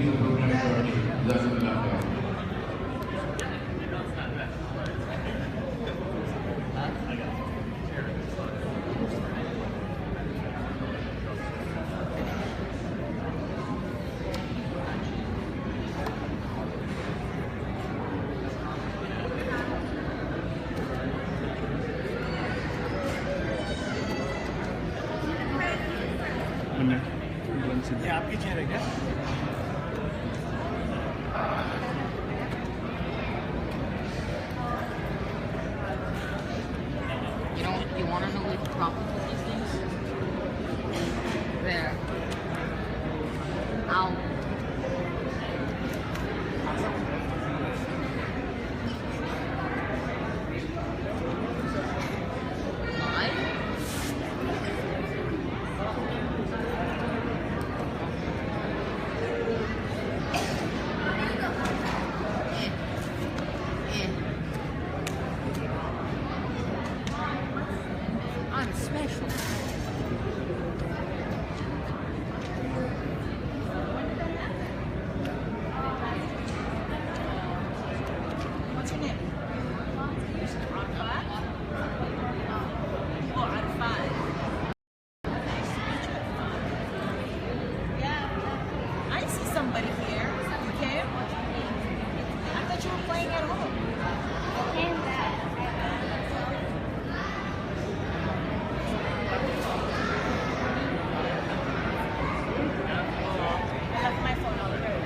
the program shortly. Jazakumullah khair. ये आपकी chair है क्या? You want to know what the problem with these things? There. Ow. I'm special. What's your name? Yeah, I see somebody here. You came? I thought you were playing at home. I left my phone over there.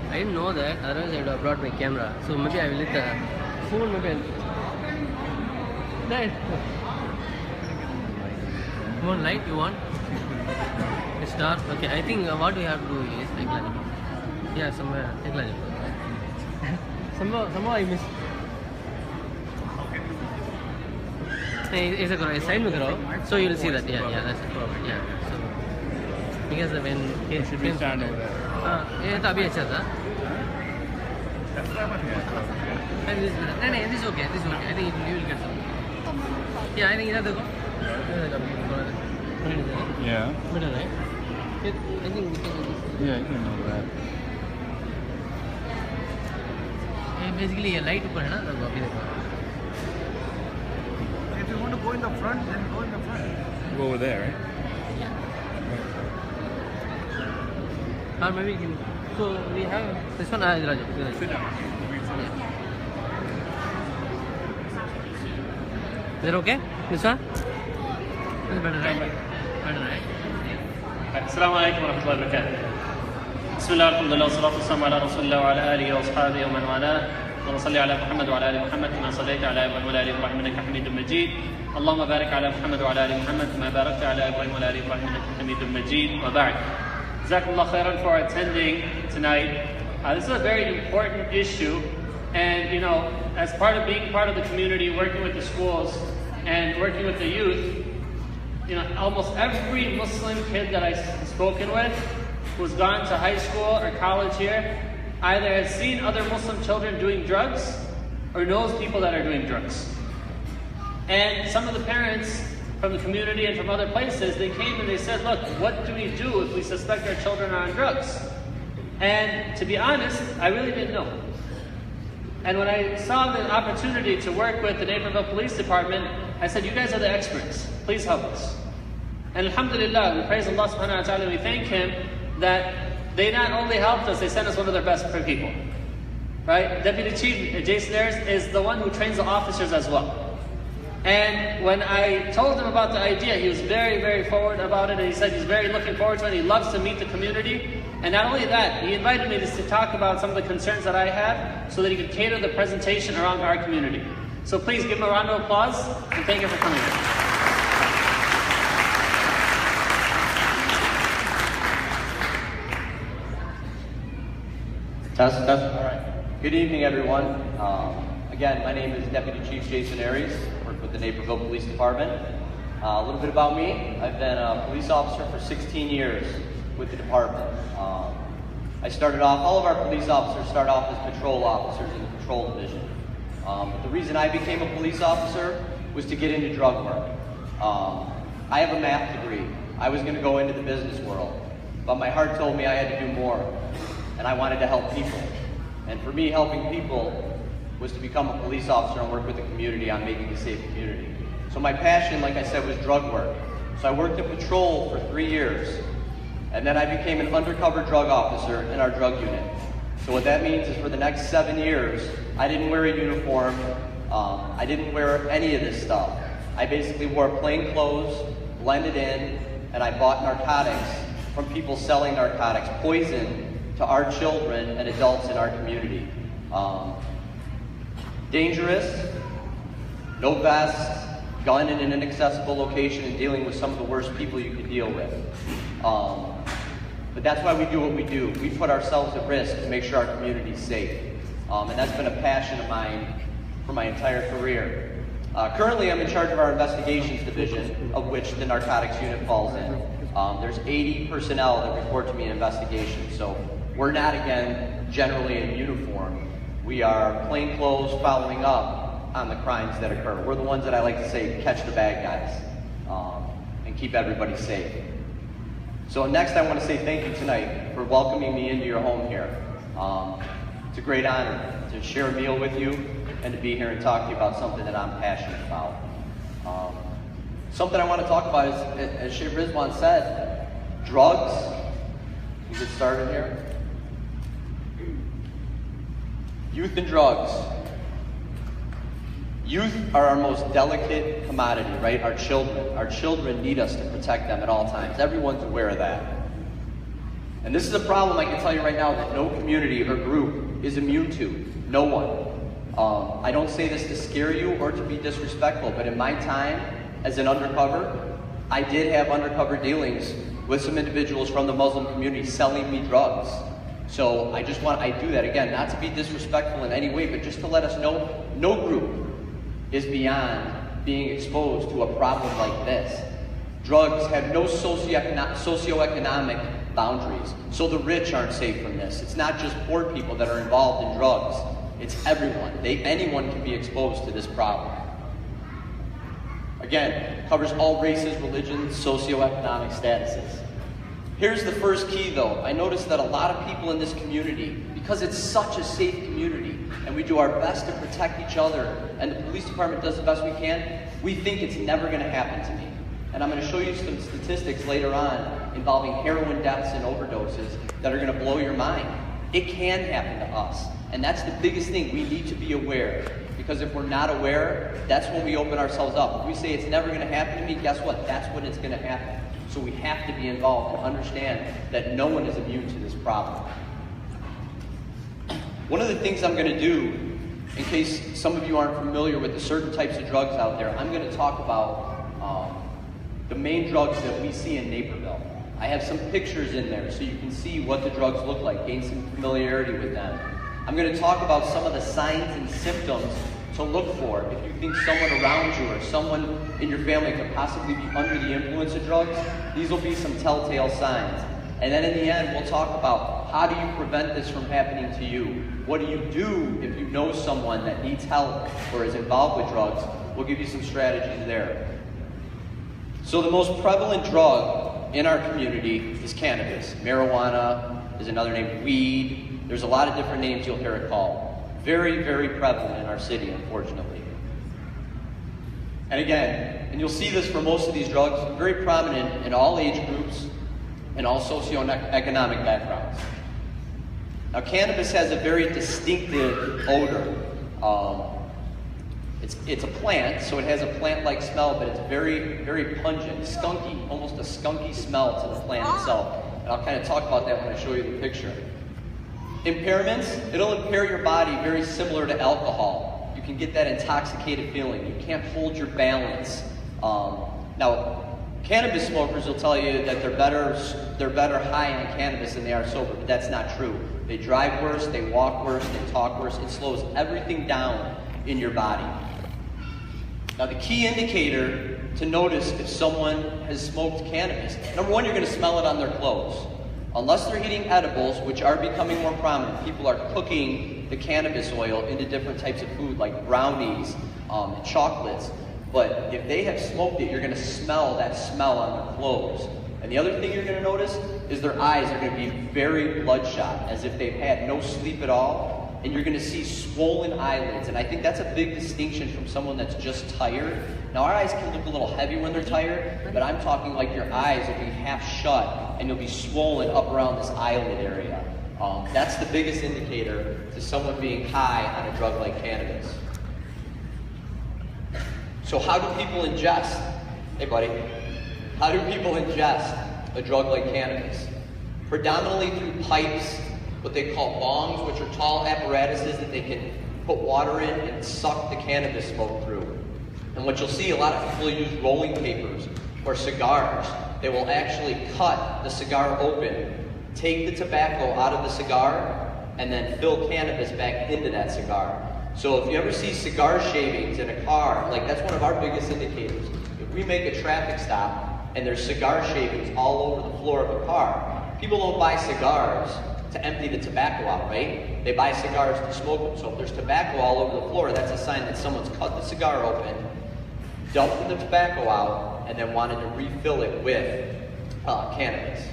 I didn't know that, otherwise I would have brought my camera. So maybe I will let the phone maybe Light. You want light? You want? It's dark? Okay, I think what we have to do is like that. Yeah, somewhere. Somehow I missed. It's a side में करो, so you'll see that. Yeah, that's it. Yeah, so because when You should be stand over there. ये तो अभी अच्छा था. And this is okay. This is okay. I think you will get some. Yeah, I think इधर देखो. Yeah. Better, right? I think we can do this. Yeah, you know that. Basically ये light ऊपर है ना, तो अभी देखो. If you want to go in the front, then go in the front. Go over there, right? Or maybe we can. So we have this one. इधर आ जाओ. Sit down. Is it okay? This one? This is better, right? Better, right? السلام عليكم ورحمة الله وبركاته. بسم الله والحمد لله والصلاة والسلام على رسول الله وعلى آله وأصحابه ومن والاه. اللهم صل على محمد وعلى آل محمد كما صليت على إبراهيم وعلى آل إبراهيم إنك حميد مجيد. اللهم بارك على محمد وعلى آل محمد كما باركت على إبراهيم وعلى آل إبراهيم إنك حميد مجيد. وبعد. جزاكم الله خيرا for attending tonight. This is a very important issue, and you know, as part of being part of the community, working with the schools and working with the youth, you know, almost every Muslim kid that I've spoken with who's gone to high school or college here either has seen other Muslim children doing drugs or knows people that are doing drugs. And some of the parents from the community and from other places, they came and they said, look, what do we do if we suspect our children are on drugs? And to be honest, I really didn't know. And when I saw the opportunity to work with the Naperville Police Department, I said, you guys are the experts. Please help us. And alhamdulillah, we praise Allah subhanahu wa ta'ala and we thank Him that they not only helped us, they sent us one of their best people. Right? Deputy Chief Jason Ayers is the one who trains the officers as well. And when I told him about the idea, he was very, very forward about it. And he said he's very looking forward to it. He loves to meet the community. And not only that, he invited me to talk about some of the concerns that I have so that he could cater the presentation around our community. So please give him a round of applause and thank you for coming. Test. All right. Good evening, everyone. Again, my name is Deputy Chief Jason Ayers. I work with the Naperville Police Department. A little bit about me. I've been a police officer for 16 years with the department. I started off, all of our police officers start off as patrol officers in the patrol division. But the reason I became a police officer was to get into drug work. I have a math degree. I was going to go into the business world, but my heart told me I had to do more, and I wanted to help people. And for me, helping people was to become a police officer and work with the community on making a safe community. So my passion, like I said, was drug work. So I worked in patrol for 3 years, and then I became an undercover drug officer in our drug unit. So what that means is for the next 7 years, I didn't wear a uniform, I didn't wear any of this stuff. I basically wore plain clothes, blended in, and I bought narcotics from people selling narcotics, poison to our children and adults in our community. Dangerous, no vest, gun in an inaccessible location, and dealing with some of the worst people you could deal with. But that's why we do what we do. We put ourselves at risk to make sure our community is safe. And that's been a passion of mine for my entire career. Currently, I'm in charge of our investigations division, of which the narcotics unit falls in. There's 80 personnel that report to me in investigations, so we're not, again, generally in uniform. We are plain clothes following up on the crimes that occur. We're the ones that I like to say catch the bad guys and keep everybody safe. So next, I want to say thank you tonight for welcoming me into your home here. It's a great honor to share a meal with you and to be here and talk to you about something that I'm passionate about. Something I want to talk about is, as Sheikh Rizwan said, drugs. We get started here. Youth and drugs. Youth are our most delicate commodity, right? Our children. Our children need us to protect them at all times. Everyone's aware of that. And this is a problem I can tell you right now that no community or group is immune to. No one. I don't say this to scare you or to be disrespectful, but in my time as an undercover, I did have undercover dealings with some individuals from the Muslim community selling me drugs. So I do that again, not to be disrespectful in any way, but just to let us know no group is beyond being exposed to a problem like this. Drugs have no socioeconomic boundaries, so the rich aren't safe from this. It's not just poor people that are involved in drugs. It's everyone. Anyone can be exposed to this problem. Again, covers all races, religions, socioeconomic statuses. Here's the first key though. I noticed that a lot of people in this community, because it's such a safe community, and we do our best to protect each other, and the police department does the best we can, we think it's never going to happen to me. And I'm going to show you some statistics later on involving heroin deaths and overdoses that are going to blow your mind. It can happen to us. And that's the biggest thing. We need to be aware. Because if we're not aware, that's when we open ourselves up. If we say it's never going to happen to me, guess what? That's when it's going to happen. So we have to be involved and understand that no one is immune to this problem. One of the things I'm going to do, in case some of you aren't familiar with the certain types of drugs out there, I'm going to talk about the main drugs that we see in Naperville. I have some pictures in there so you can see what the drugs look like, gain some familiarity with them. I'm going to talk about some of the signs and symptoms to look for if you think someone around you or someone in your family could possibly be under the influence of drugs. These will be some telltale signs. And then in the end, we'll talk about how do you prevent this from happening to you? What do you do if you know someone that needs help or is involved with drugs? We'll give you some strategies there. So the most prevalent drug in our community is cannabis. Marijuana is another name, weed. There's a lot of different names you'll hear it called. Very, very prevalent in our city, unfortunately. And again, and you'll see this for most of these drugs, very prominent in all age groups and all socioeconomic backgrounds. Now, cannabis has a very distinctive odor. It's a plant, so it has a plant-like smell, but it's very, very pungent, skunky, almost a skunky smell to the plant itself. And I'll kind of talk about that when I show you the picture. Impairments, it'll impair your body very similar to alcohol. You can get that intoxicated feeling. You can't hold your balance. Now, cannabis smokers will tell you that they're better high on cannabis than they are sober, but that's not true. They drive worse, they walk worse, they talk worse. It slows everything down in your body. Now, the key indicator to notice if someone has smoked cannabis. Number one, you're going to smell it on their clothes. Unless they're eating edibles, which are becoming more prominent, people are cooking the cannabis oil into different types of food like brownies and chocolates. But if they have smoked it, you're going to smell that smell on their clothes. And the other thing you're going to notice is their eyes are going to be very bloodshot, as if they've had no sleep at all. And you're going to see swollen eyelids. And I think that's a big distinction from someone that's just tired. Now, our eyes can look a little heavy when they're tired, but I'm talking like your eyes will be half shut and you'll be swollen up around this eyelid area. That's the biggest indicator to someone being high on a drug like cannabis. So how do people ingest? Hey, buddy. How do people ingest a drug like cannabis? Predominantly through pipes, what they call bongs, which are tall apparatuses that they can put water in and suck the cannabis smoke through. And what you'll see, a lot of people use rolling papers or cigars. They will actually cut the cigar open, take the tobacco out of the cigar, and then fill cannabis back into that cigar. So if you ever see cigar shavings in a car, like that's one of our biggest indicators. If we make a traffic stop and there's cigar shavings all over the floor of a car, people don't buy cigars to empty the tobacco out, right? They buy cigars to smoke them. So if there's tobacco all over the floor, that's a sign that someone's cut the cigar open, dumped the tobacco out, and then wanted to refill it with cannabis.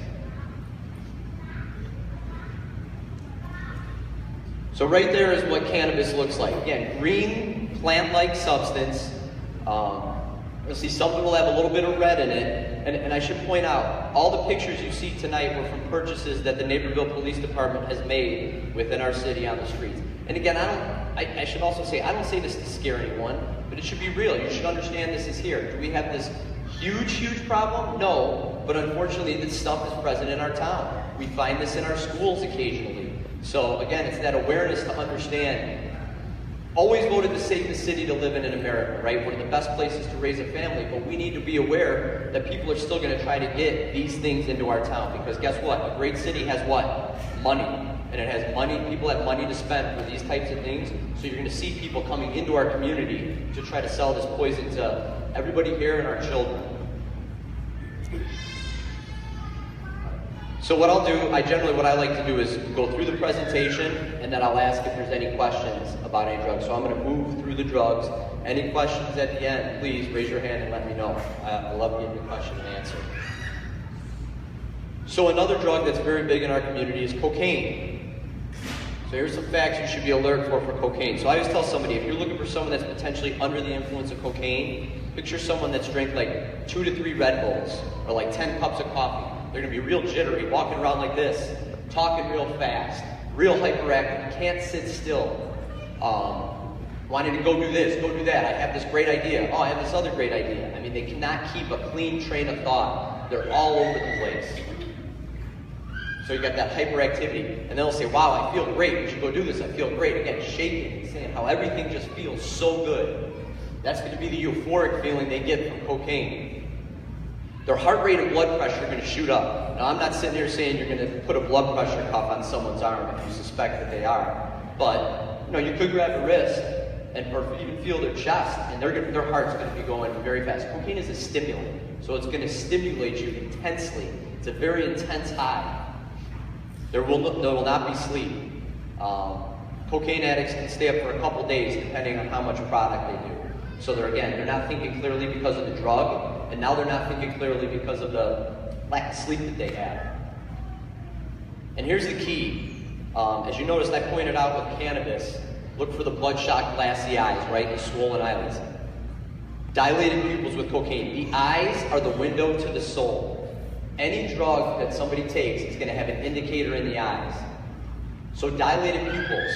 So right there is what cannabis looks like. Again, green, plant-like substance. You'll see some will have a little bit of red in it. And I should point out, all the pictures you see tonight were from purchases that the Naperville Police Department has made within our city on the streets. And again, I should also say, I don't say this to scare anyone, but it should be real. You should understand this is here. Do we have this huge problem? No, but unfortunately this stuff is present in our town. We find this in our schools occasionally. So again, it's that awareness to understand. Always voted the safest city to live in America, right? One of the best places to raise a family, but we need to be aware that people are still going to try to get these things into our town, because guess what? A great city has what? Money. And it has money, people have money to spend for these types of things, so you're going to see people coming into our community to try to sell this poison to everybody here and our children. So what I'll do, what I like to do is go through the presentation, and then I'll ask if there's any questions about any drugs. So I'm going to move through the drugs. Any questions at the end, please raise your hand and let me know. I love getting your question and answer. So another drug that's very big in our community is cocaine. So here's some facts you should be alert for cocaine. So I always tell somebody, if you're looking for someone that's potentially under the influence of cocaine, picture someone that's drank like 2 to 3 Red Bulls or like 10 cups of coffee. They're going to be real jittery, walking around like this, talking real fast, real hyperactive, can't sit still, wanting to go do this, go do that. I have this great idea. Oh, I have this other great idea. I mean, they cannot keep a clean train of thought. They're all over the place. So you got that hyperactivity, and they'll say, wow, I feel great. We should go do this. I feel great. Again, shaking, saying how everything just feels so good. That's going to be the euphoric feeling they get from cocaine. Their heart rate and blood pressure are going to shoot up. Now, I'm not sitting here saying you're going to put a blood pressure cuff on someone's arm if you suspect that they are. But, you could grab a wrist or even feel their chest, and their heart's going to be going very fast. Cocaine is a stimulant, so it's going to stimulate you intensely. It's a very intense high. There will not be sleep. Cocaine addicts can stay up for a couple days depending on how much product they do. So they're not thinking clearly because of the drug, and now they're not thinking clearly because of the lack of sleep that they have. And here's the key. As you noticed, I pointed out with cannabis, look for the bloodshot, glassy eyes, right? The swollen eyelids. Dilated pupils with cocaine. The eyes are the window to the soul. Any drug that somebody takes is going to have an indicator in the eyes. So dilated pupils.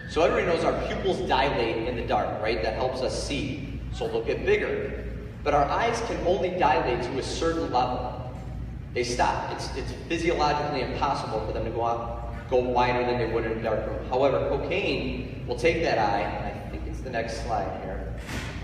So everybody knows our pupils dilate in the dark, right? That helps us see. So they'll get bigger. But our eyes can only dilate to a certain level. They stop. It's physiologically impossible for them to go wider than they would in a dark room. However, cocaine will take that eye, I think it's the next slide here.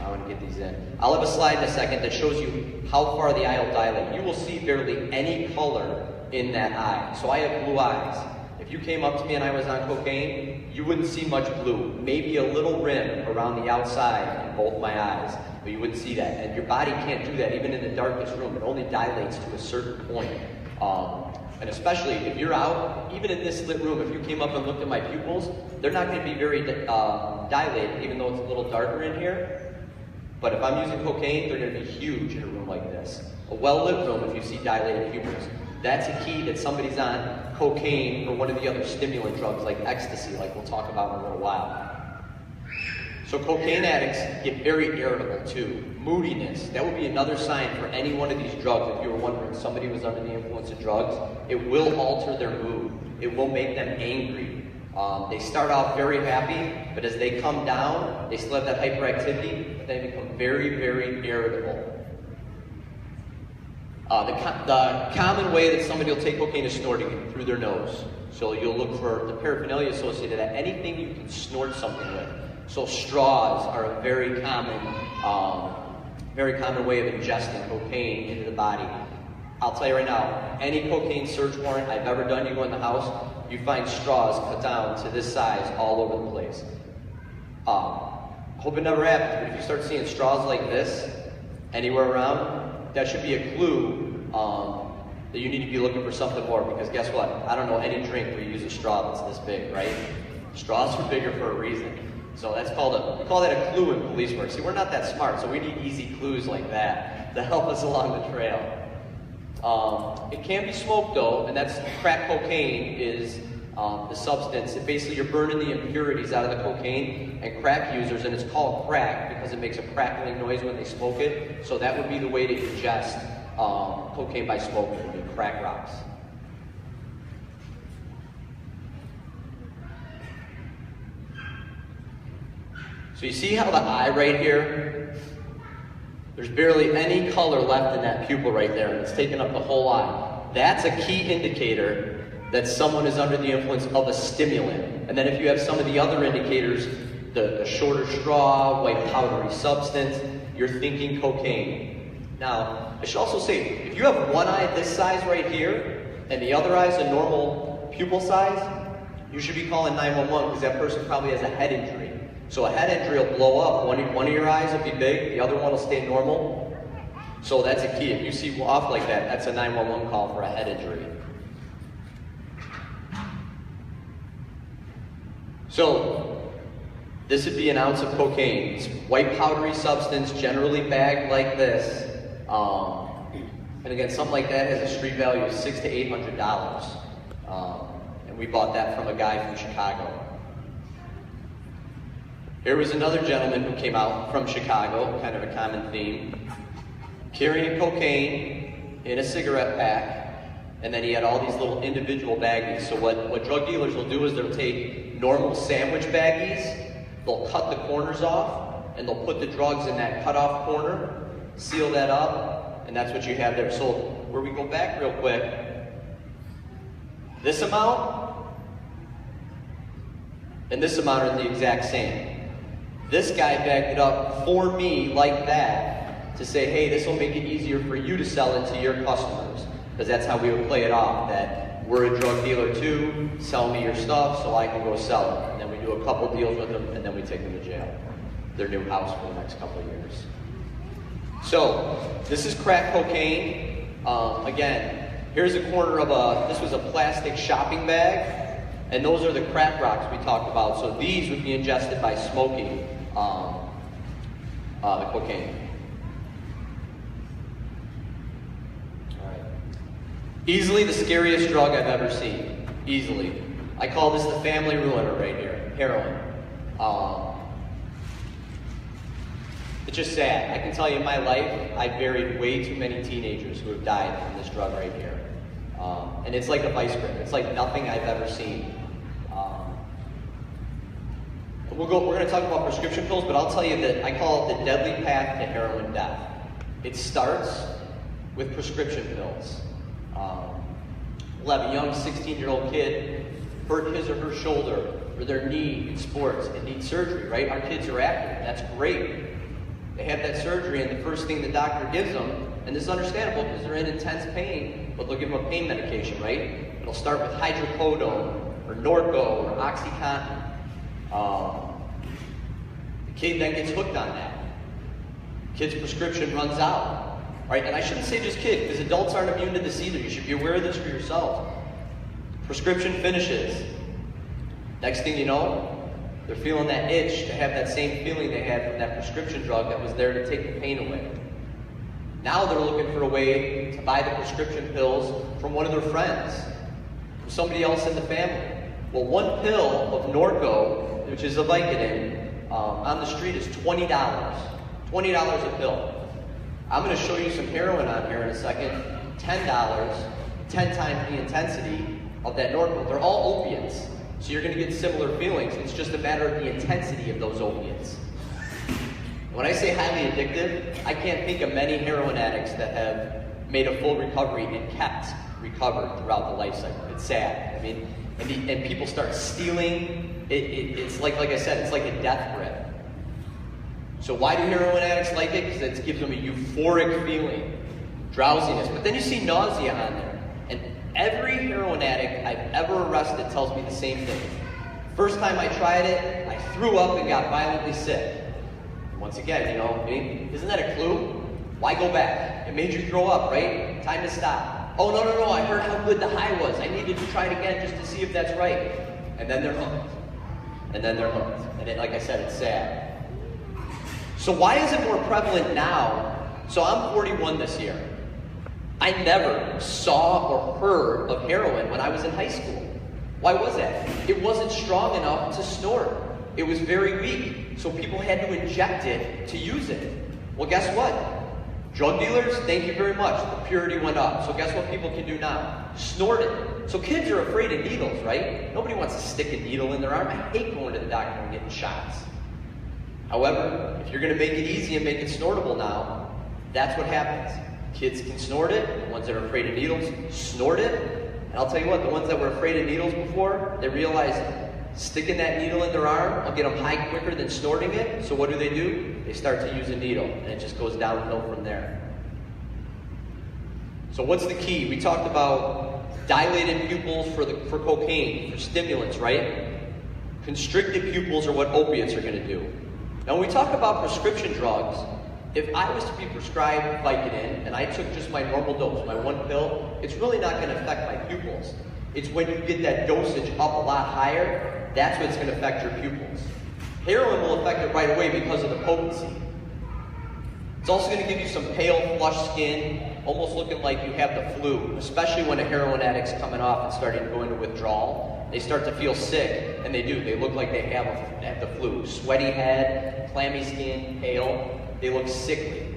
I want to get these in. I'll have a slide in a second that shows you how far the eye will dilate. You will see barely any color in that eye. So I have blue eyes. If you came up to me and I was on cocaine, you wouldn't see much blue. Maybe a little rim around the outside in both my eyes, but you wouldn't see that. And your body can't do that, even in the darkest room. It only dilates to a certain point. And especially if you're out, even in this lit room, if you came up and looked at my pupils, they're not going to be very dilated, even though it's a little darker in here. But if I'm using cocaine, they're going to be huge in a room like this. A well-lit room, if you see dilated pupils, that's a key that somebody's on cocaine or one of the other stimulant drugs like ecstasy, like we'll talk about in a little while. So cocaine addicts get very irritable too. Moodiness, that would be another sign for any one of these drugs. If you were wondering somebody was under the influence of drugs, it will alter their mood. It will make them angry. They start off very happy, but as they come down, they still have that hyperactivity, but they become very, very irritable. The common way that somebody will take cocaine is snorting it through their nose. So you'll look for the paraphernalia associated with that, anything you can snort something with. So straws are a very common way of ingesting cocaine into the body. I'll tell you right now, any cocaine search warrant I've ever done, you go in the house, you find straws cut down to this size all over the place. Hope it never happens, but if you start seeing straws like this anywhere around, that should be a clue that you need to be looking for something more, because guess what? I don't know any drink where you use a straw that's this big, right? Straws are bigger for a reason. So that's called we call that a clue in police work. See, we're not that smart, so we need easy clues like that to help us along the trail. It can be smoked though, and that's crack cocaine is the substance. Basically, you're burning the impurities out of the cocaine, and crack users, and it's called crack because it makes a crackling noise when they smoke it. So that would be the way to ingest cocaine by smoking, would be crack rocks. So you see how the eye right here, there's barely any color left in that pupil right there, and it's taking up the whole eye. That's a key indicator that someone is under the influence of a stimulant. And then if you have some of the other indicators, the shorter straw, white powdery substance, you're thinking cocaine. Now, I should also say, if you have one eye this size right here, and the other eye is a normal pupil size, you should be calling 911 because that person probably has a head injury. So a head injury will blow up. One of your eyes will be big, the other one will stay normal. So that's a key. If you see off like that, that's a 911 call for a head injury. So this would be an ounce of cocaine. It's white powdery substance, generally bagged like this. And again, something like that has a street value of $600 to $800. And we bought that from a guy from Chicago. Here was another gentleman who came out from Chicago, kind of a common theme, carrying cocaine in a cigarette pack, and then he had all these little individual baggies. So what drug dealers will do is they'll take normal sandwich baggies, they'll cut the corners off, and they'll put the drugs in that cut off corner, seal that up, and that's what you have there. So where we go back real quick, this amount and this amount are the exact same. This guy bagged it up for me like that to say, hey, this will make it easier for you to sell it to your customers. Because that's how we would play it off, that we're a drug dealer too, sell me your stuff so I can go sell it. And then we do a couple deals with them, and then we take them to jail. Their new house for the next couple of years. So, this is crack cocaine. Again, here's a corner of this was a plastic shopping bag, and those are the crack rocks we talked about. So these would be ingested by smoking the cocaine. All right. Easily the scariest drug I've ever seen. Easily. I call this the family ruiner right here, heroin. It's just sad. I can tell you in my life, I buried way too many teenagers who have died from this drug right here. And it's like a vice grip. It's like nothing I've ever seen. We're going to talk about prescription pills, but I'll tell you that I call it the deadly path to heroin death. It starts with prescription pills. We'll have a young 16-year-old kid hurt his or her shoulder or their knee in sports and need surgery, right? Our kids are active. That's great. They have that surgery, and the first thing the doctor gives them, and this is understandable because they're in intense pain, but they'll give them a pain medication, right? It'll start with hydrocodone or Norco or OxyContin. The kid then gets hooked on that. Kid's prescription runs out, right? And I shouldn't say just kid, because adults aren't immune to this either. You should be aware of this for yourself. Prescription finishes. Next thing you know, they're feeling that itch to have that same feeling they had from that prescription drug that was there to take the pain away. Now they're looking for a way to buy the prescription pills from one of their friends, from somebody else in the family. Well, one pill of Norco, which is a Vicodin, on the street is $20. $20 a pill. I'm going to show you some heroin on here in a second. $10, 10 times the intensity of that Norco. They're all opiates, so you're going to get similar feelings. It's just a matter of the intensity of those opiates. When I say highly addictive, I can't think of many heroin addicts that have made a full recovery and kept recovered throughout the life cycle. It's sad. I mean, and people start stealing. It's like I said, it's like a death grip. So why do heroin addicts like it? Because it gives them a euphoric feeling, drowsiness. But then you see nausea on there. And every heroin addict I've ever arrested tells me the same thing. First time I tried it, I threw up and got violently sick. Once again, you know, isn't that a clue? Why go back? It made you throw up, right? Time to stop. Oh, no, I heard how good the high was. I needed to try it again just to see if that's right. And then they're hooked. And then they're hooked. And like I said, it's sad. So why is it more prevalent now? So I'm 41 this year. I never saw or heard of heroin when I was in high school. Why was that? It wasn't strong enough to snort. It was very weak, so people had to inject it to use it. Well, guess what? Drug dealers, thank you very much. The purity went up. So guess what people can do now? Snort it. So kids are afraid of needles, right? Nobody wants to stick a needle in their arm. I hate going to the doctor and getting shots. However, if you're going to make it easy and make it snortable now, that's what happens. Kids can snort it. The ones that are afraid of needles, snort it. And I'll tell you what, the ones that were afraid of needles before, they realize sticking that needle in their arm will get them high quicker than snorting it. So what do? They start to use a needle, and it just goes downhill from there. So what's the key? We talked about dilated pupils for cocaine, for stimulants, right? Constricted pupils are what opiates are going to do. Now, when we talk about prescription drugs, if I was to be prescribed Vicodin and I took just my normal dose, my one pill, it's really not going to affect my pupils. It's when you get that dosage up a lot higher, that's what's going to affect your pupils. Heroin will affect it right away because of the potency. It's also going to give you some pale, flushed skin, almost looking like you have the flu, especially when a heroin addict's coming off and starting to go into withdrawal. They start to feel sick, and they do. They look like they have the flu. Sweaty head, clammy skin, pale. They look sickly.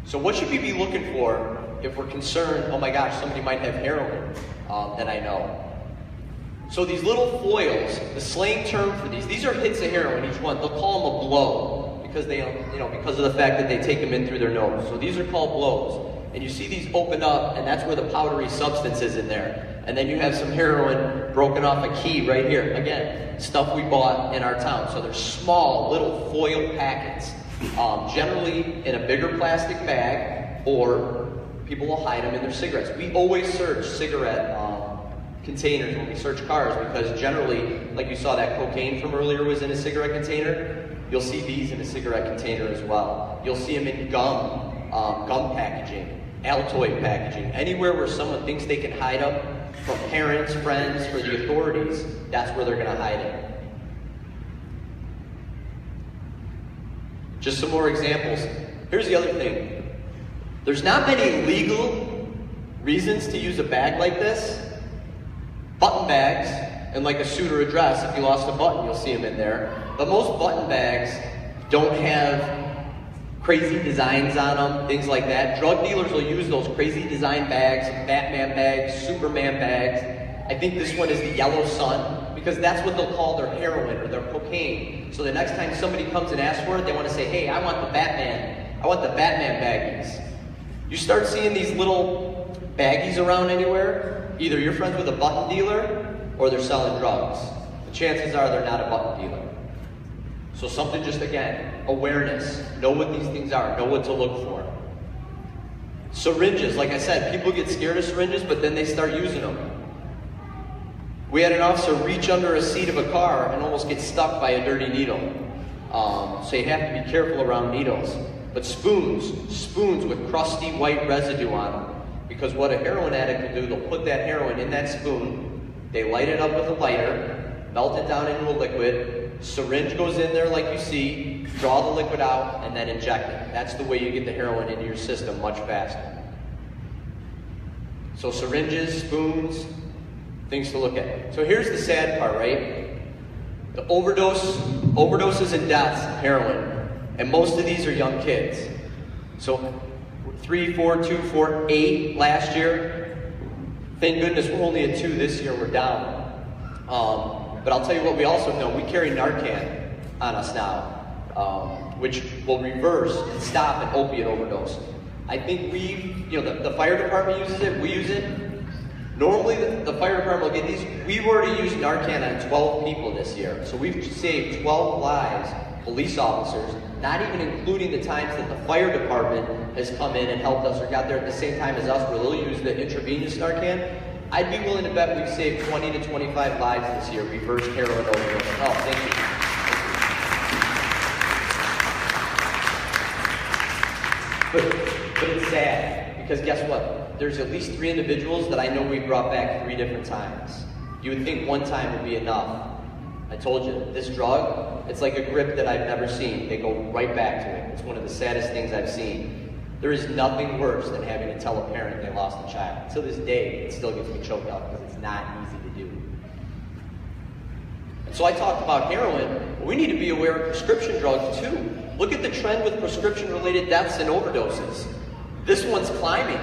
So what should we be looking for if we're concerned, oh my gosh, somebody might have heroin that I know? So these little foils, the slang term for these are hits of heroin, each one. They'll call them a blow because because of the fact that they take them in through their nose. So these are called blows. And you see these open up, and that's where the powdery substance is in there. And then you have some heroin broken off a key right here. Again, stuff we bought in our town. So they're small, little foil packets, generally in a bigger plastic bag, or people will hide them in their cigarettes. We always search cigarette containers when we search cars, because generally, like you saw that cocaine from earlier was in a cigarette container, you'll see these in a cigarette container as well. You'll see them in gum packaging, Altoid packaging, anywhere where someone thinks they can hide them from parents, friends, or the authorities, that's where they're going to hide it. Just some more examples. Here's the other thing. There's not many legal reasons to use a bag like this. Button bags, and like a suit or a dress, if you lost a button, you'll see them in there. But most button bags don't have crazy designs on them, things like that. Drug dealers will use those crazy design bags, Batman bags, Superman bags. I think this one is the Yellow Sun, because that's what they'll call their heroin or their cocaine. So the next time somebody comes and asks for it, they want to say, hey, I want the Batman baggies. You start seeing these little baggies around anywhere, either you're friends with a button dealer or they're selling drugs. The chances are they're not a button dealer. So something just, again, awareness. Know what these things are. Know what to look for. Syringes, like I said, people get scared of syringes, but then they start using them. We had an officer reach under a seat of a car and almost get stuck by a dirty needle. So you have to be careful around needles. But spoons with crusty white residue on them. Because what a heroin addict will do, they'll put that heroin in that spoon, they light it up with a lighter, melt it down into a liquid, syringe goes in there like you see, draw the liquid out, and then inject it. That's the way you get the heroin into your system much faster. So syringes, spoons, things to look at. So here's the sad part, right? The overdoses and deaths of heroin. And most of these are young kids. So 3, 4, 2, 4, 8 last year. Thank goodness we're only at 2 this year, we're down. But I'll tell you what we also know, we carry Narcan on us now, which will reverse and stop an opiate overdose. I think the fire department uses it, we use it. Normally the fire department will get these. We've already used Narcan on 12 people this year. So we've saved 12 lives, police officers, not even including the times that the fire department has come in and helped us or got there at the same time as us where they'll use the intravenous Narcan. I'd be willing to bet we've saved 20 to 25 lives this year, reversed heroin overdose. Oh, thank you. But it's sad, because guess what? There's at least 3 individuals that I know we brought back 3 different times. You would think one time would be enough. I told you, this drug, it's like a grip that I've never seen. They go right back to it. It's one of the saddest things I've seen. There is nothing worse than having to tell a parent they lost a child. To this day, it still gets me choked up because it's not easy to do. And so I talked about heroin. We need to be aware of prescription drugs too. Look at the trend with prescription-related deaths and overdoses. This one's climbing.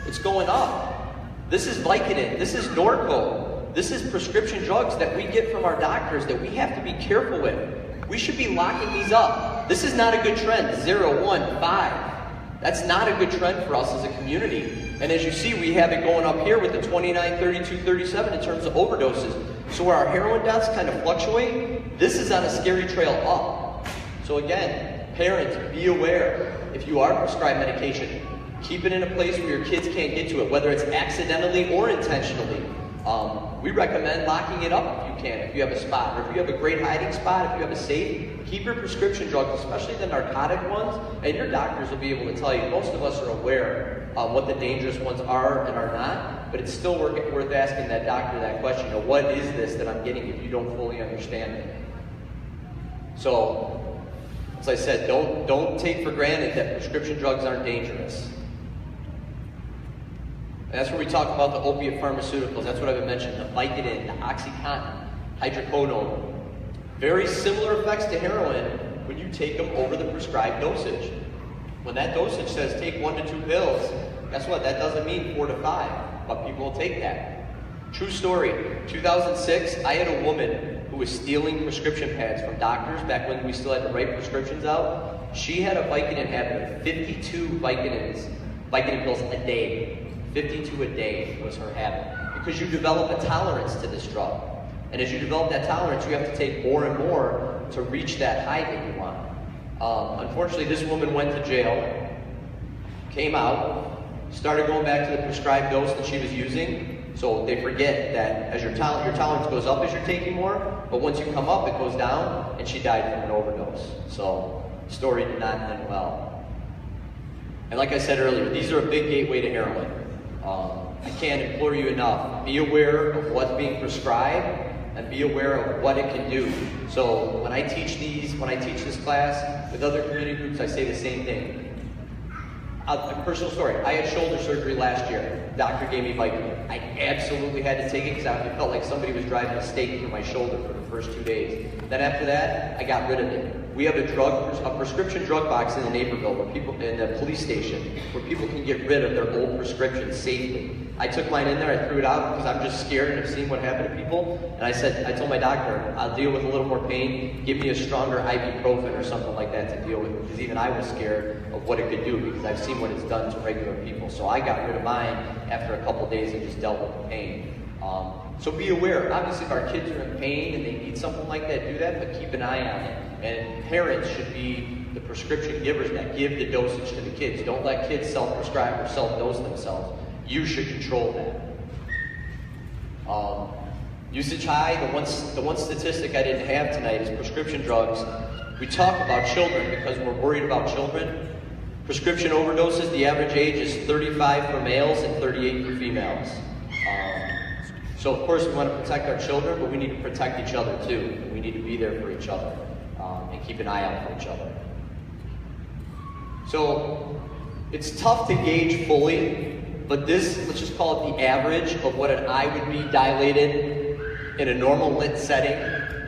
It's going up. This is Vicodin. This is Norco. This is prescription drugs that we get from our doctors that we have to be careful with. We should be locking these up. This is not a good trend. 0, 1, 5. That's not a good trend for us as a community. And as you see, we have it going up here with the 29, 32, 37 in terms of overdoses. So where our heroin deaths kind of fluctuate, this is on a scary trail up. So again, parents, be aware. If you are prescribed medication, keep it in a place where your kids can't get to it, whether it's accidentally or intentionally. We recommend locking it up if you can, if you have a spot, or if you have a great hiding spot, if you have a safe, keep your prescription drugs, especially the narcotic ones, and your doctors will be able to tell you. Most of us are aware of what the dangerous ones are and are not, but it's still worth asking that doctor that question, what is this that I'm getting if you don't fully understand it? So, as I said, don't take for granted that prescription drugs aren't dangerous. And that's where we talk about the opiate pharmaceuticals. That's what I've been mentioning. The Vicodin, the OxyContin, hydrocodone. Very similar effects to heroin when you take them over the prescribed dosage. When that dosage says take 1 to 2 pills, guess what? That doesn't mean 4 to 5, but people will take that. True story. 2006, I had a woman who was stealing prescription pads from doctors back when we still had to write prescriptions out. She had a Vicodin habit of 52 Vicodin pills a day. 52 a day was her habit. Because you develop a tolerance to this drug. And as you develop that tolerance, you have to take more and more to reach that high that you want. Unfortunately, this woman went to jail, came out, started going back to the prescribed dose that she was using. So they forget that as your tolerance goes up as you're taking more, but once you come up, it goes down, and she died from an overdose. So the story did not end well. And like I said earlier, these are a big gateway to heroin. I can't implore you enough. Be aware of what's being prescribed and be aware of what it can do. So when I teach this class with other community groups, I say the same thing. A personal story. I had shoulder surgery last year. Doctor gave me Vicodin. I absolutely had to take it because I felt like somebody was driving a stake through my shoulder for the first 2 days. Then after that, I got rid of it. We have a prescription drug box in the Naperville, where people in the police station, where people can get rid of their old prescriptions safely. I took mine in there, I threw it out because I'm just scared and I've seen what happened to people. And I told my doctor, I'll deal with a little more pain. Give me a stronger ibuprofen or something like that to deal with, because even I was scared of what it could do because I've seen what it's done to regular people. So I got rid of mine after a couple of days and just dealt with the pain. So be aware. Obviously, if our kids are in pain and they need something like that, do that, but keep an eye on it. And parents should be the prescription givers that give the dosage to the kids. Don't let kids self-prescribe or self-dose themselves. You should control that. Usage high, the one statistic I didn't have tonight is prescription drugs. We talk about children because we're worried about children. Prescription overdoses, the average age is 35 for males and 38 for females. So of course we want to protect our children, but we need to protect each other too. And we need to be there for each other and keep an eye out for each other. So it's tough to gauge fully, but this, let's just call it the average of what an eye would be dilated in a normal lit setting.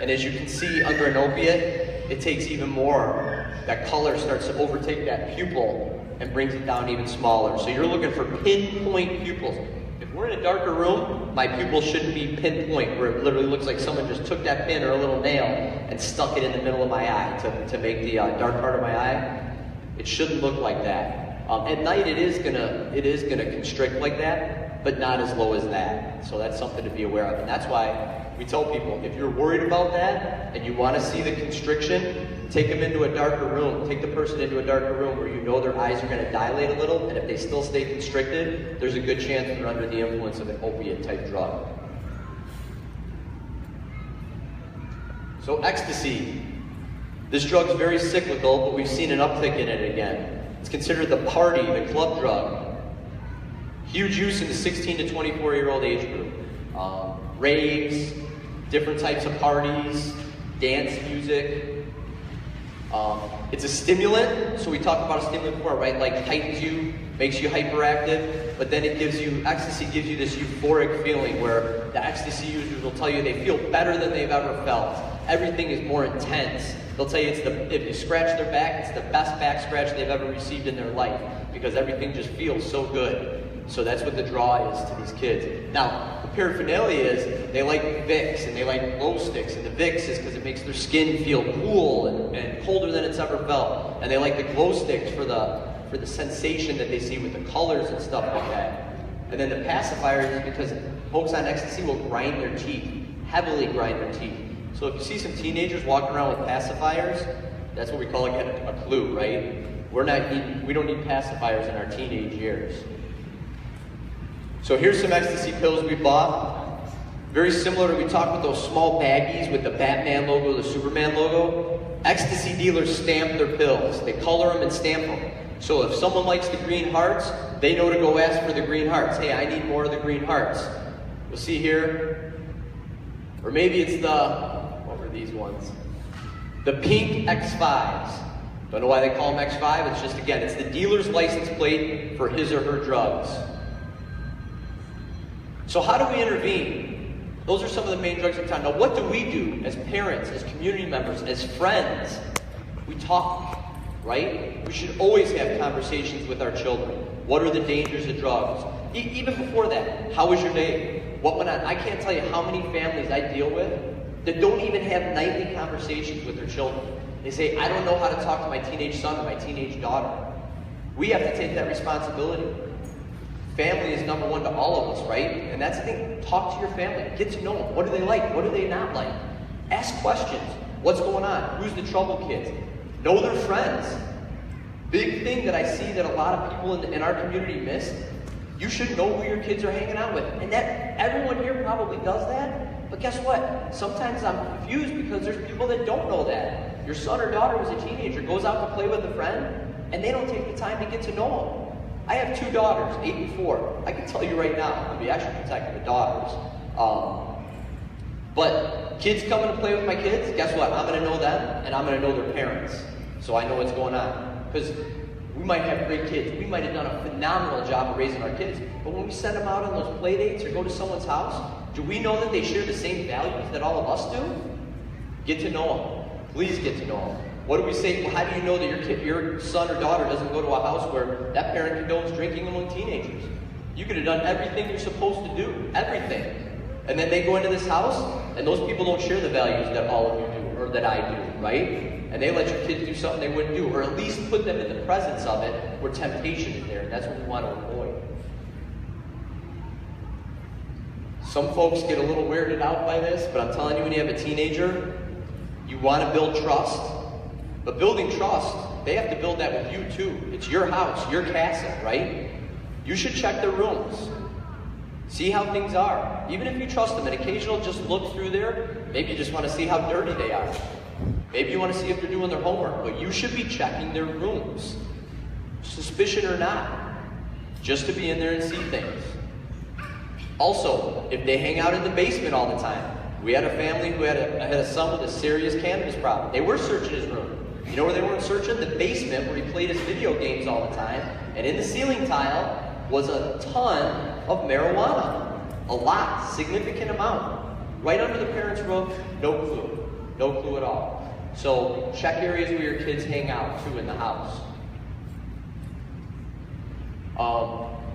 And as you can see, under an opiate, it takes even more. That color starts to overtake that pupil and brings it down even smaller. So you're looking for pinpoint pupils. If we're in a darker room, my pupil shouldn't be pinpoint, where it literally looks like someone just took that pin or a little nail and stuck it in the middle of my eye to make the dark part of my eye. It shouldn't look like that. At night, it is gonna constrict like that, but not as low as that. So that's something to be aware of, and that's why we tell people, if you're worried about that and you want to see the constriction, take them into a darker room. Take the person into a darker room where you know their eyes are going to dilate a little, and if they still stay constricted, there's a good chance they're under the influence of an opiate-type drug. So ecstasy. This drug is very cyclical, but we've seen an uptick in it again. It's considered the party, the club drug. Huge use in the 16 to 24-year-old age group. Raves, different types of parties, dance music. It's a stimulant, so we talked about a stimulant before, right? Like heightens you, makes you hyperactive, but then it gives you, ecstasy gives you this euphoric feeling where the ecstasy users will tell you they feel better than they've ever felt. Everything is more intense. They'll tell you if you scratch their back, it's the best back scratch they've ever received in their life because everything just feels so good. So that's what the draw is to these kids. Now, the paraphernalia is they like Vicks and they like glow sticks, and the Vicks is because it makes their skin feel cool and colder than it's ever felt. And they like the glow sticks for the sensation that they see with the colors and stuff like that. And then the pacifiers is because folks on ecstasy will grind their teeth, heavily grind their teeth. So if you see some teenagers walking around with pacifiers, that's what we call a clue, right? We don't need pacifiers in our teenage years. So here's some ecstasy pills we bought. Very similar to, we talked about those small baggies with the Batman logo, the Superman logo. Ecstasy dealers stamp their pills. They color them and stamp them. So if someone likes the green hearts, they know to go ask for the green hearts. Hey, I need more of the green hearts. You'll see here. Or maybe it's what were these ones? The pink X5s. Don't know why they call them X5. It's just, again, it's the dealer's license plate for his or her drugs. So how do we intervene? Those are some of the main drugs in town. Now what do we do as parents, as community members, as friends? We talk, right? We should always have conversations with our children. What are the dangers of drugs? Even before that, how was your day? What went on? I can't tell you how many families I deal with that don't even have nightly conversations with their children. They say, I don't know how to talk to my teenage son or my teenage daughter. We have to take that responsibility. Family is number one to all of us, right? And that's the thing. Talk to your family. Get to know them. What do they like? What do they not like? Ask questions. What's going on? Who's the trouble kids? Know their friends. Big thing that I see that a lot of people in our community miss. You should know who your kids are hanging out with. And that everyone here probably does that. But guess what? Sometimes I'm confused because there's people that don't know that. Your son or daughter was a teenager, goes out to play with a friend, and they don't take the time to get to know them. I have 2 daughters, 8 and 4. I can tell you right now, I'll be actually protecting the daughters. But kids coming to play with my kids, guess what? I'm going to know them, and I'm going to know their parents. So I know what's going on. Because we might have great kids. We might have done a phenomenal job of raising our kids. But when we send them out on those play dates or go to someone's house, do we know that they share the same values that all of us do? Get to know them. Please get to know them. What do we say? Well, how do you know that your son or daughter doesn't go to a house where that parent condones drinking among teenagers? You could have done everything you're supposed to do. Everything. And then they go into this house, and those people don't share the values that all of you do, or that I do, right? And they let your kids do something they wouldn't do, or at least put them in the presence of it where temptation is there. And that's what we want to avoid. Some folks get a little weirded out by this, but I'm telling you, when you have a teenager, you want to build trust. But building trust they have to build that with you too. It's your house, your castle, right? You should check their rooms. See how things are. Even if you trust them, an occasional just look through there, maybe you just want to see how dirty they are. Maybe you want to see if they're doing their homework, but you should be checking their rooms. Suspicion or not, just to be in there and see things. Also, if they hang out in the basement all the time, we had a family who had a son with a serious cannabis problem. They were searching his room. You know where they weren't searching? The basement where he played his video games all the time. And in the ceiling tile was a ton of marijuana. A lot, significant amount. Right under the parents' roof, no clue. No clue at all. So check areas where your kids hang out too in the house.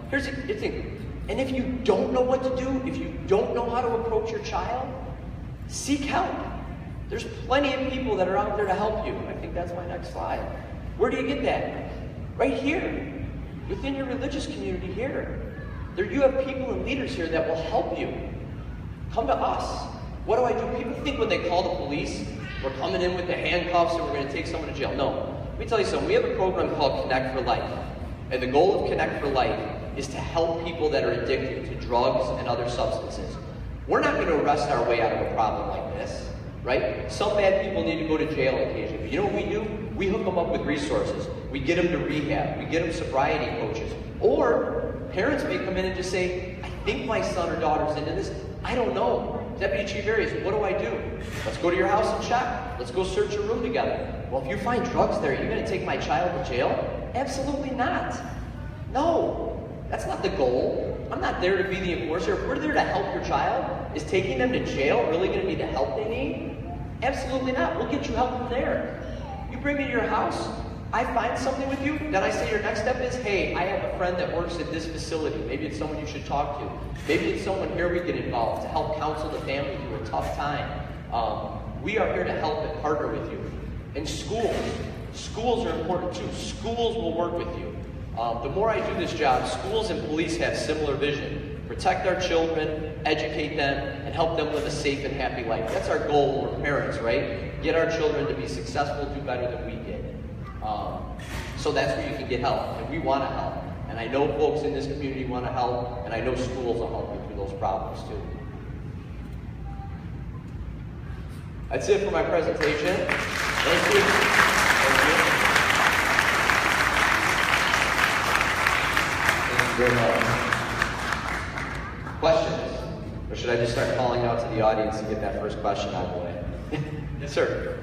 Here's the thing. And if you don't know what to do, if you don't know how to approach your child, seek help. There's plenty of people that are out there to help you. I think that's my next slide. Where do you get that? Right here. Within your religious community here. You have people and leaders here that will help you. Come to us. What do I do? People think when they call the police, we're coming in with the handcuffs and we're going to take someone to jail. No. Let me tell you something. We have a program called Connect for Life. And the goal of Connect for Life is to help people that are addicted to drugs and other substances. We're not going to arrest our way out of a problem like this, right? Some bad people need to go to jail occasionally. But you know what we do? We hook them up with resources. We get them to rehab. We get them sobriety coaches. Or parents may come in and just say, I think my son or daughter's into this. I don't know. Deputy Chief Arias, what do I do? Let's go to your house and check. Let's go search your room together. Well, if you find drugs there, are you going to take my child to jail? Absolutely not. No. That's not the goal. I'm not there to be the enforcer. If we're there to help your child, is taking them to jail really going to be the help they need? Absolutely not. We'll get you help from there. You bring me to your house, I find something with you, then I say your next step is, hey, I have a friend that works at this facility. Maybe it's someone you should talk to. Maybe it's someone here we get involved to help counsel the family through a tough time. We are here to help and partner with you. And schools are important too. Schools will work with you. The more I do this job, schools and police have similar vision. Protect our children, educate them, and help them live a safe and happy life. That's our goal when we're parents, right? Get our children to be successful, do better than we did. So that's where you can get help, and we want to help. And I know folks in this community want to help, and I know schools will help you through those problems too. That's it for my presentation. Thank you. Thank you. Very much. Questions? Or should I just start calling out to the audience and get that first question out of the way? Yes, sir.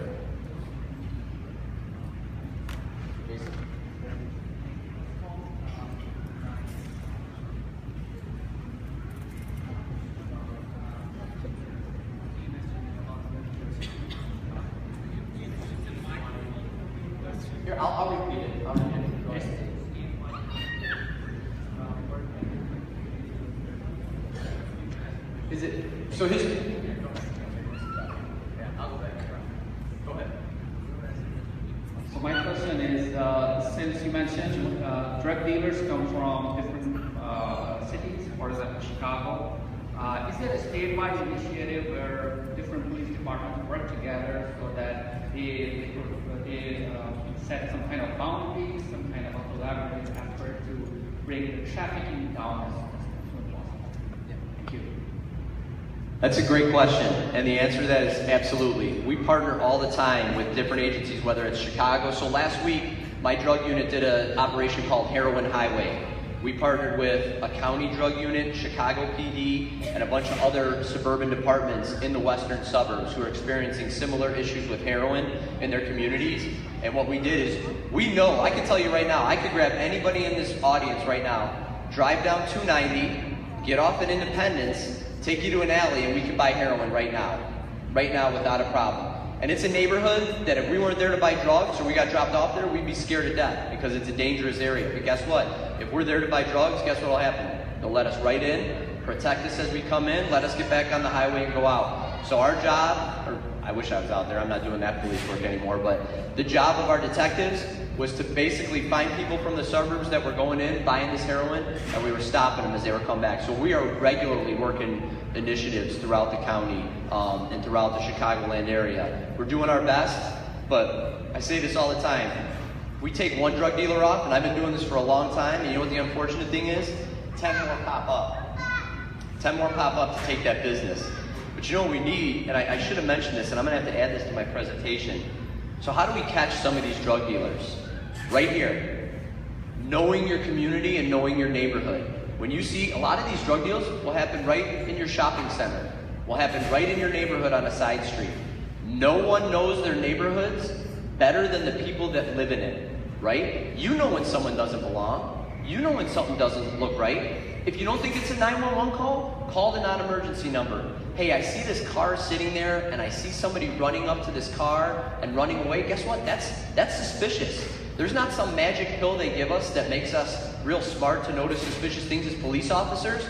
Here, I'll repeat it. I'll repeat it. Go ahead. Is it, so his, I'll go back. Go ahead. So my question is, since you mentioned drug dealers come from different cities, for example, Chicago, is there a statewide initiative where different police departments work together so that they set some kind of boundaries, some kind of a collaborative effort to bring the trafficking down as soon as possible? Yeah. Thank you. That's a great question, and the answer to that is absolutely. We partner all the time with different agencies, whether it's Chicago. So last week, my drug unit did an operation called Heroin Highway. We partnered with a county drug unit, Chicago PD, and a bunch of other suburban departments in the western suburbs who are experiencing similar issues with heroin in their communities. And what we did is, we know, I can tell you right now, I could grab anybody in this audience right now, drive down 290, get off at Independence, take you to an alley, and we could buy heroin right now without a problem. And it's a neighborhood that if we weren't there to buy drugs or we got dropped off there, we'd be scared to death because it's a dangerous area. But guess what? If we're there to buy drugs, guess what will happen? They'll let us right in, protect us as we come in, let us get back on the highway and go out. So our job, or I wish I was out there, I'm not doing that police work anymore, but the job of our detectives was to basically find people from the suburbs that were going in, buying this heroin, and we were stopping them as they were coming back. So we are regularly working initiatives throughout the county and throughout the Chicagoland area. We're doing our best, but I say this all the time. We take one drug dealer off, and I've been doing this for a long time, and you know what the unfortunate thing is? 10 more pop up. 10 more pop up to take that business. But you know what we need, and I should have mentioned this, and I'm going to have to add this to my presentation. So how do we catch some of these drug dealers? Right here. Knowing your community and knowing your neighborhood. When you see, a lot of these drug deals will happen right in your shopping center. Will happen right in your neighborhood on a side street. No one knows their neighborhoods better than the people that live in it, right? You know when someone doesn't belong. You know when something doesn't look right. If you don't think it's a 911 call, call the non-emergency number. Hey, I see this car sitting there and I see somebody running up to this car and running away. Guess what? That's suspicious. There's not some magic pill they give us that makes us real smart to notice suspicious things as police officers.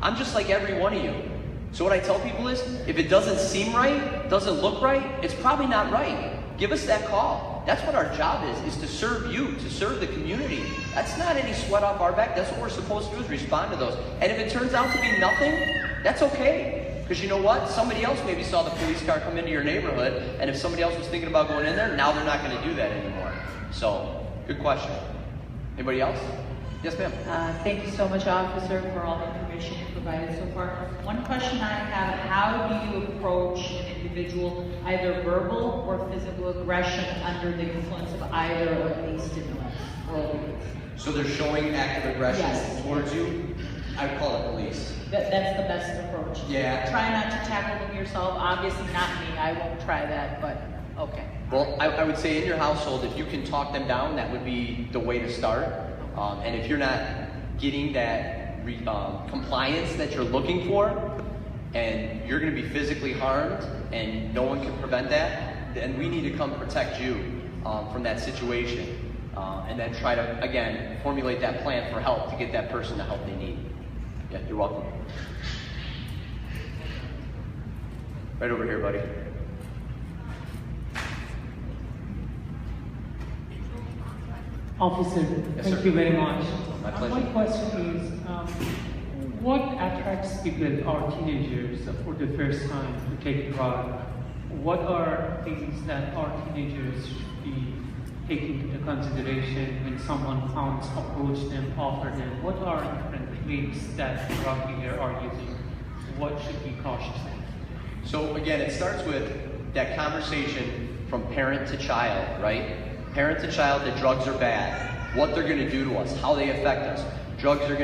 I'm just like every one of you. So what I tell people is, if it doesn't seem right, doesn't look right, it's probably not right. Give us that call. That's what our job is to serve you, to serve the community. That's not any sweat off our back. That's what we're supposed to do, is respond to those. And if it turns out to be nothing, that's okay. Because you know what? Somebody else maybe saw the police car come into your neighborhood, and if somebody else was thinking about going in there, now they're not going to do that anymore. So, good question. Anybody else? Yes, ma'am. Thank you so much, officer, for all the information you provided so far. One question I have, how do you approach an individual, either verbal or physical aggression, under the influence of either of these stimulants or opioids? So they're showing active aggression Yes. towards you? I would call it police. That's the best approach. Yeah. Try not to tackle them yourself. Obviously not me, I won't try that, but okay. Well, I would say in your household, if you can talk them down, that would be the way to start. And if you're not getting that compliance that you're looking for, and you're going to be physically harmed, and no one can prevent that, then we need to come protect you from that situation. And then try to, again, formulate that plan for help to get that person the help they need. Yeah, you're welcome. Right over here, buddy. Officer, Yes, thank sir. you very much. My pleasure. My question is, what attracts people or teenagers for the first time to take a drug? What are things that our teenagers should be taking into consideration when someone comes, approach them, offer them? What are different tricks that drug dealers are using? What should be cautious of? So again, it starts with that conversation from parent to child, right? Parent to child that drugs are bad, what they're gonna do to us, how they affect us. Drugs are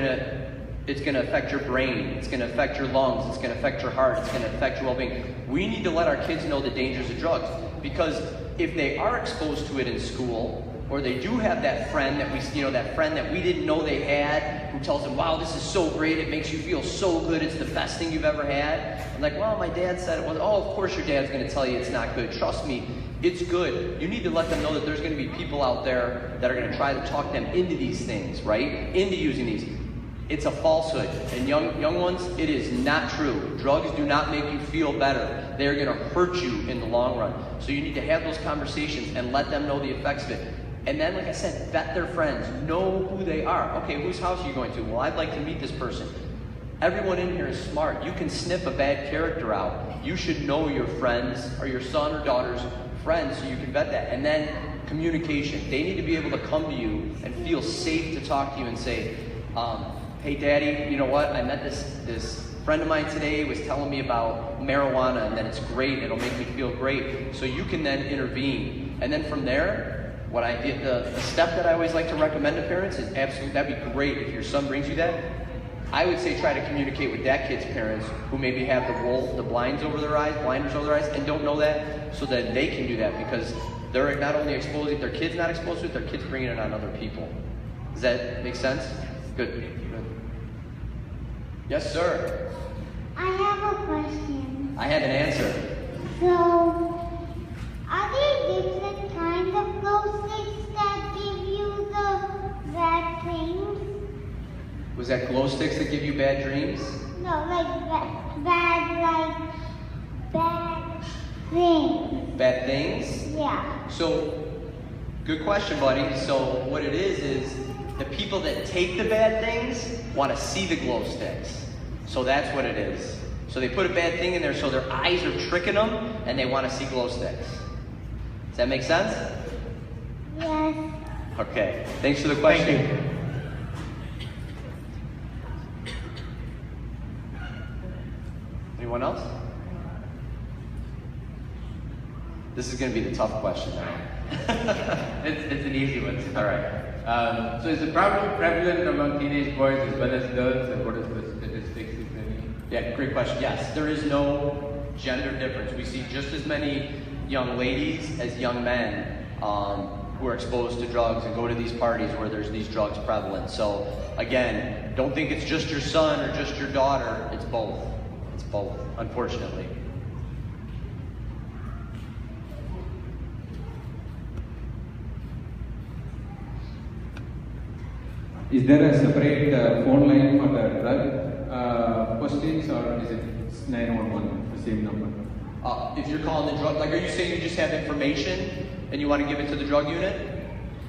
it's gonna affect your brain, it's gonna affect your lungs, it's gonna affect your heart, it's gonna affect your well-being. We need to let our kids know the dangers of drugs, because if they are exposed to it in school, or they do have that friend that that friend that we didn't know they had, who tells them, wow, this is so great, it makes you feel so good, it's the best thing you've ever had. I'm like, well, my dad said it was. Oh, of course your dad's gonna tell you it's not good. Trust me, it's good. You need to let them know that there's gonna be people out there that are gonna try to talk them into these things, right? Into using these. It's a falsehood. And young ones, it is not true. Drugs do not make you feel better. They're gonna hurt you in the long run. So you need to have those conversations and let them know the effects of it. And then, like I said, vet their friends. Know who they are. Okay, whose house are you going to? Well, I'd like to meet this person. Everyone in here is smart. You can sniff a bad character out. You should know your friends, or your son or daughter's friends, so you can vet that. And then communication. They need to be able to come to you and feel safe to talk to you and say, hey daddy, you know what? I met this friend of mine today, was telling me about marijuana, and that it's great, it'll make me feel great. So you can then intervene. And then from there, what I did, the step that I always like to recommend to parents is absolutely, that'd be great if your son brings you that. I would say try to communicate with that kid's parents, who maybe have the blinders over their eyes, and don't know that, so that they can do that, because they're not only exposing, their kid's not exposed to it, their kid's bringing it on other people. Does that make sense? Good. Yes, sir. I have a question. I have an answer. So, are there different kinds of glow sticks that give you the bad things? Was that glow sticks that give you bad dreams? No, bad things. Bad things? Yeah. So, good question, buddy. So what it is the people that take the bad things want to see the glow sticks. So that's what it is. So they put a bad thing in there so their eyes are tricking them, and they want to see glow sticks. Does that make sense? Yes. Okay, thanks for the question. Thank you. Anyone else? This is going to be the tough question now. It's an easy one. All right. So is the problem prevalent among teenage boys as well as girls, and what is the statistics, if any? Yeah, great question. Yes, there is no gender difference. We see just as many young ladies as young men who are exposed to drugs and go to these parties where there's these drugs prevalent. So again, don't think it's just your son or just your daughter. It's both. It's both, unfortunately. Is there a separate phone line for the drug questions, or is it 911, the same number? If you're calling the drug, like, are you saying you just have information and you want to give it to the drug unit?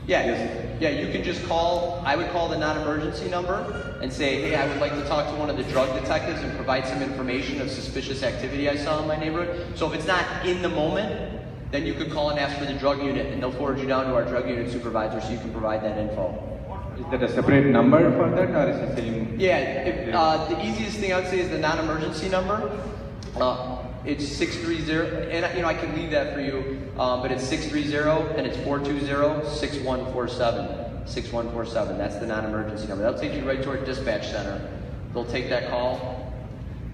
Yeah, yeah, you can just call. I would call the non-emergency number and say, hey, I would like to talk to one of the drug detectives and provide some information of suspicious activity I saw in my neighborhood. So if it's not in the moment, then you could call and ask for the drug unit, and they'll forward you down to our drug unit supervisor so you can provide that info. Is there a separate number for that, or is it the same? Yeah, the easiest thing I would say is the non-emergency number. It's 630, and I can leave that for you, but it's 630 and it's 420-6147. 6147, that's the non-emergency number. That'll take you right to our dispatch center. They'll take that call.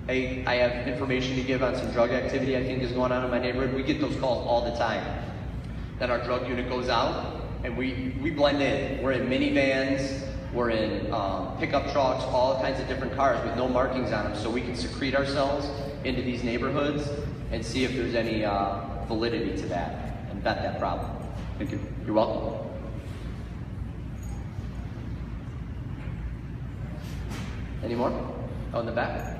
Hey, I have information to give on some drug activity I think is going on in my neighborhood. We get those calls all the time. Then our drug unit goes out and we blend in. We're in minivans, we're in pickup trucks, all kinds of different cars with no markings on them, so we can secrete ourselves into these neighborhoods and see if there's any validity to that and vet that problem. Thank you. You're welcome. Any more? Oh, in the back?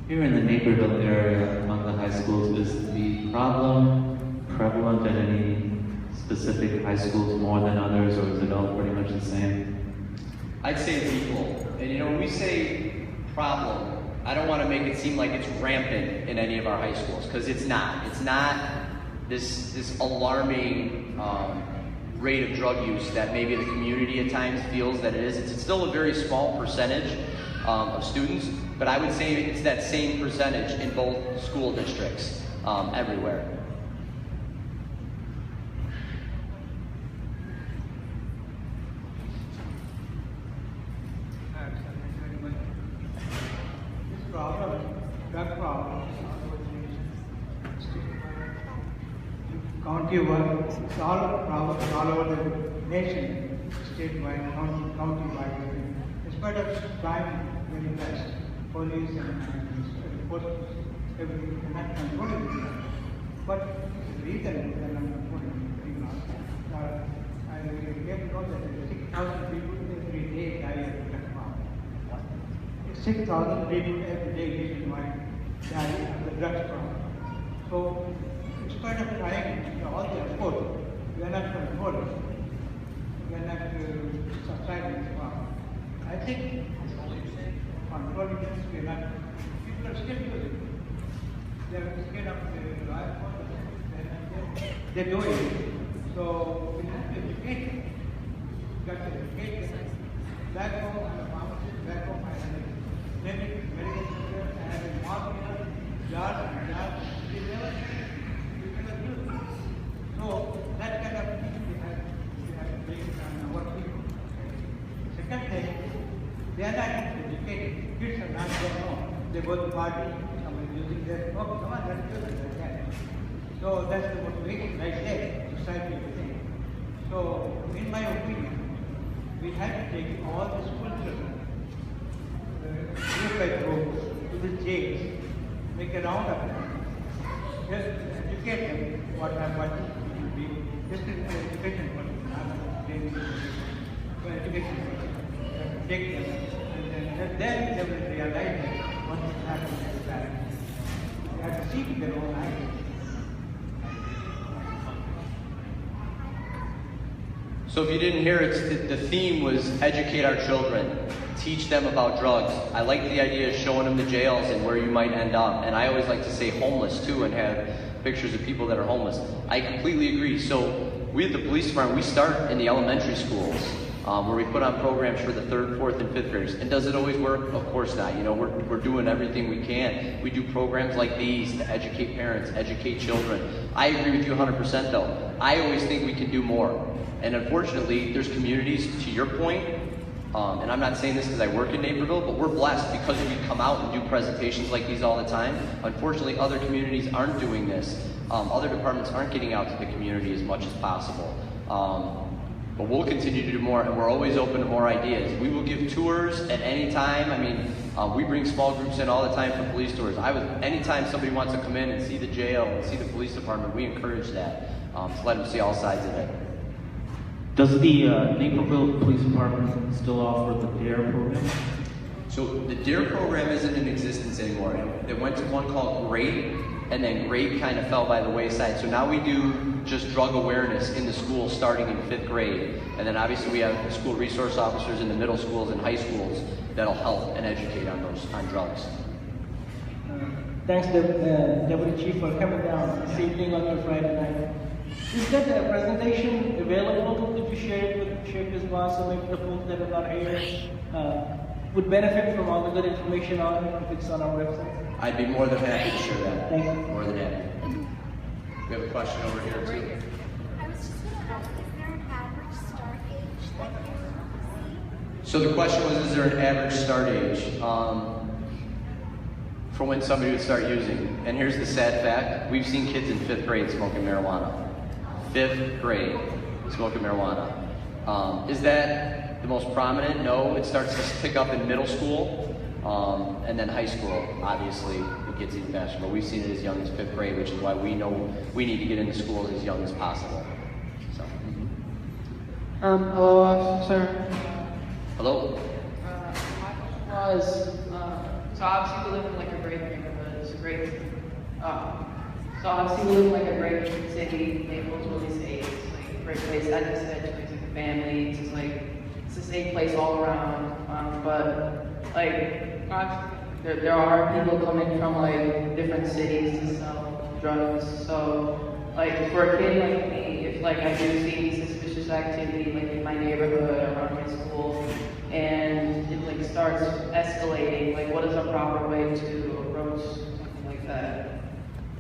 Here in the Naperville area, among the high schools, is the problem prevalent at any specific high schools more than others, or is it all pretty much the same? I'd say it's equal. And when we say problem, I don't want to make it seem like it's rampant in any of our high schools, because it's not. It's not this alarming rate of drug use that maybe the community at times feels that it is. It's still a very small percentage of students, but I would say it's that same percentage in both school districts everywhere. Drug problem, county work, it's all problems all over the nation, statewide, county-wide. In spite of crime very fast, police and post everything cannot control it. But the reason they are not controlling it, I came to know that 6,000 people every day die of drug problem. 6,000 people every day nationwide die of the drugs problem. So, in spite of trying all the effort, we are not controlling. We are not subsiding this problem. I think controlling this, we are not. People are still using it. They are scared of the law enforcement. They do it. So, we have to educate them. We have to educate them. Back home, I'm a pharmacist. Back home, I have a clinic, medical center, I have a market, jars and jars. We never use it. So, that kind of thing we have to take on our people. Second thing, they are not educated. Kids are not going home. They go to party, someone is using their smoke, come on, let's use it. So that's the motivation right there, society thing. So, in my opinion, we have to take all the school children, group by group, to the jails, make a round of them, just educate them what should be. This is an education person, not education. So education person, take them, and then they will realize that what is happening in the parents. They have to seek their own eyes. So if you didn't hear it, the theme was educate our children, teach them about drugs. I like the idea of showing them the jails and where you might end up. And I always like to say homeless too and have pictures of people that are homeless. I completely agree. So we at the police department, we start in the elementary schools where we put on programs for the 3rd, 4th, and 5th graders. And does it always work? Of course not. You know, we're doing everything we can. We do programs like these to educate parents, educate children. I agree with you 100% though. I always think we can do more. And unfortunately, there's communities, to your point, and I'm not saying this because I work in Naperville, but we're blessed because we come out and do presentations like these all the time. Unfortunately, other communities aren't doing this. Other departments aren't getting out to the community as much as possible. But we'll continue to do more, and we're always open to more ideas. We will give tours at any time. I mean, we bring small groups in all the time for police tours. Anytime somebody wants to come in and see the jail and see the police department, we encourage that, to let them see all sides of it. Does the Naperville Police Department still offer the DARE program? So the DARE program isn't in existence anymore. It went to one called GREAT, and then GREAT kind of fell by the wayside. So now we do just drug awareness in the schools starting in 5th grade. And then obviously we have school resource officers in the middle schools and high schools that'll help and educate on drugs. Thanks, Deputy Chief, for coming down this evening on your Friday night. Is that a presentation available? Could you share it with Chief Biswas so maybe the folks that are not here would benefit from all the good information on it if it's on our website? I'd be more than happy to share that. Thank you. More than happy. We have a question over here too. I was just going to ask, is there an average start age that you see? So the question was, is there an average start age for when somebody would start using? And here's the sad fact. We've seen kids in 5th grade smoking marijuana. 5th grade smoking marijuana. Is that the most prominent? No, it starts to pick up in middle school. And then high school, obviously, it gets even faster. But we've seen it as young as 5th grade, which is why we know we need to get into schools as young as possible. So. Hello, officer. Hello. My question was, so obviously we live in like a great neighborhood. It's a great. So obviously we live in like a great city. Naples really safe. It's like a great place. As I said, to raise a family. It's just like it's a safe place all around. But like. There are people coming from like different cities to sell drugs. So like for a kid like me, if like I do see suspicious activity like in my neighborhood around my school and it like starts escalating, like what is a proper way to approach something like that?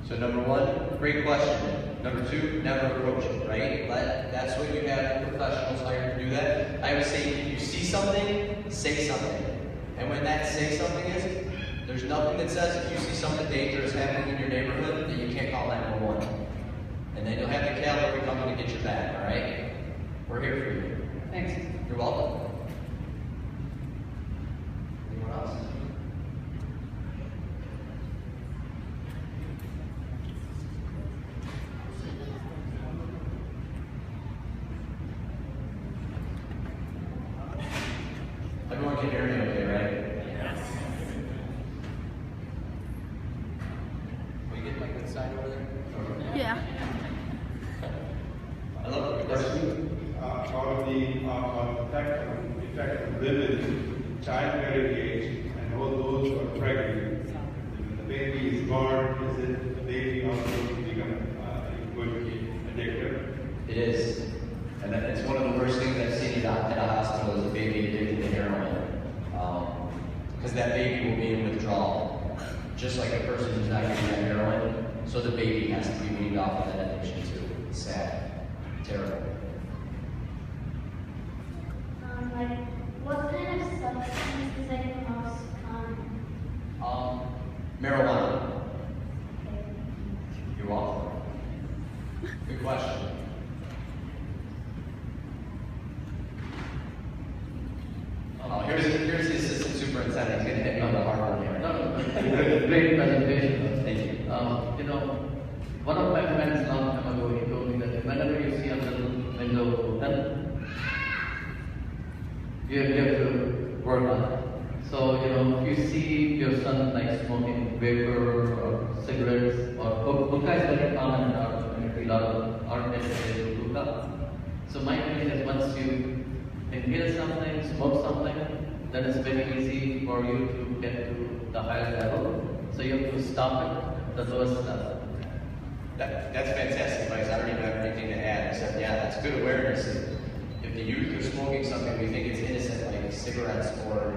So number one, great question. Number two, never approach it, right? That's what you have professionals hired to do that. I would say if you see something, say something. And when that say something is, there's nothing that says if you see something dangerous happening in your neighborhood that you can't call 911. And then you'll have the cavalry coming to get you back, all right? We're here for you. Thanks. You're welcome. Anyone else? Everyone can hear me okay, right? Yes. Will you get my good side over there? Yeah. I love the question. About the effect of women, childbearing age, and all those who are pregnant. When the baby is born, is it the baby also become going to be addicted? It is. And it's one of the worst things I've seen at a hospital is a baby addicted to heroin. Because that baby will be in withdrawal. Just like a person who's not getting that heroin. So the baby has to be weaned off of that addiction too. It's sad. Terrible. Like, what kind of substance is like the most common? Marijuana. You're welcome. Good question. Here's the assistant superintendent. He's going to hit me on the hard one here. No, great presentation. Thank you. You know, one of my friends long time ago, he told me that whenever you see a little window open, you have to work on it. So, you know, if you see your son like smoking vapor or cigarettes or hookah is very common in our community, a lot of our neighborhood hookah. So my feeling is once you inhale something, smoke something, then it's very easy for you to get to the higher level. So you have to stop it, the lowest level. That's fantastic advice. I don't even have anything to add except, yeah, that's good awareness. If the youth are smoking something we think it's innocent, like cigarettes or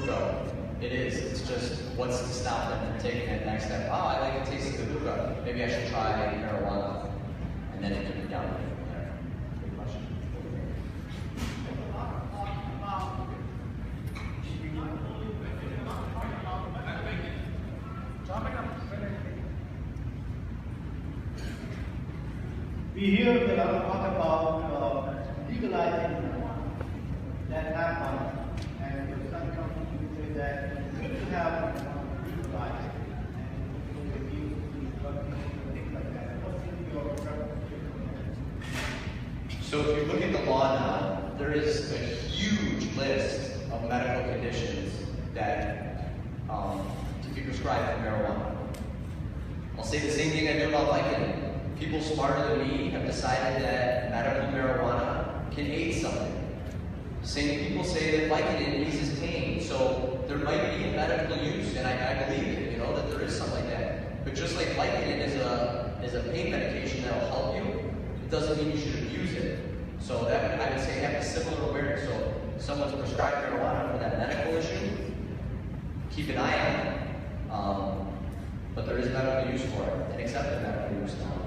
hookah, it is. It's just what's to stop them from taking that next step. Oh, I like the taste of the hookah. Maybe I should try marijuana. And then it can be down from there. Good question. We hear a lot of talk about legalizing that happened, and some companies say that we should have legalized and things like that. What's your So if you look at the law now, there is a huge list of medical conditions that to be prescribed for marijuana. I'll say the same thing I do about Vicodin. People smarter than me have decided that medical marijuana can aid something. Same people say that Vicodin eases pain, so there might be a medical use, and I believe it, that there is something like that. But just like Vicodin is a pain medication that'll help you, it doesn't mean you should abuse it. So that I would say have a similar awareness. So if someone's prescribed marijuana for that medical issue, keep an eye on it. But there is medical use for it, and accepted medical use now.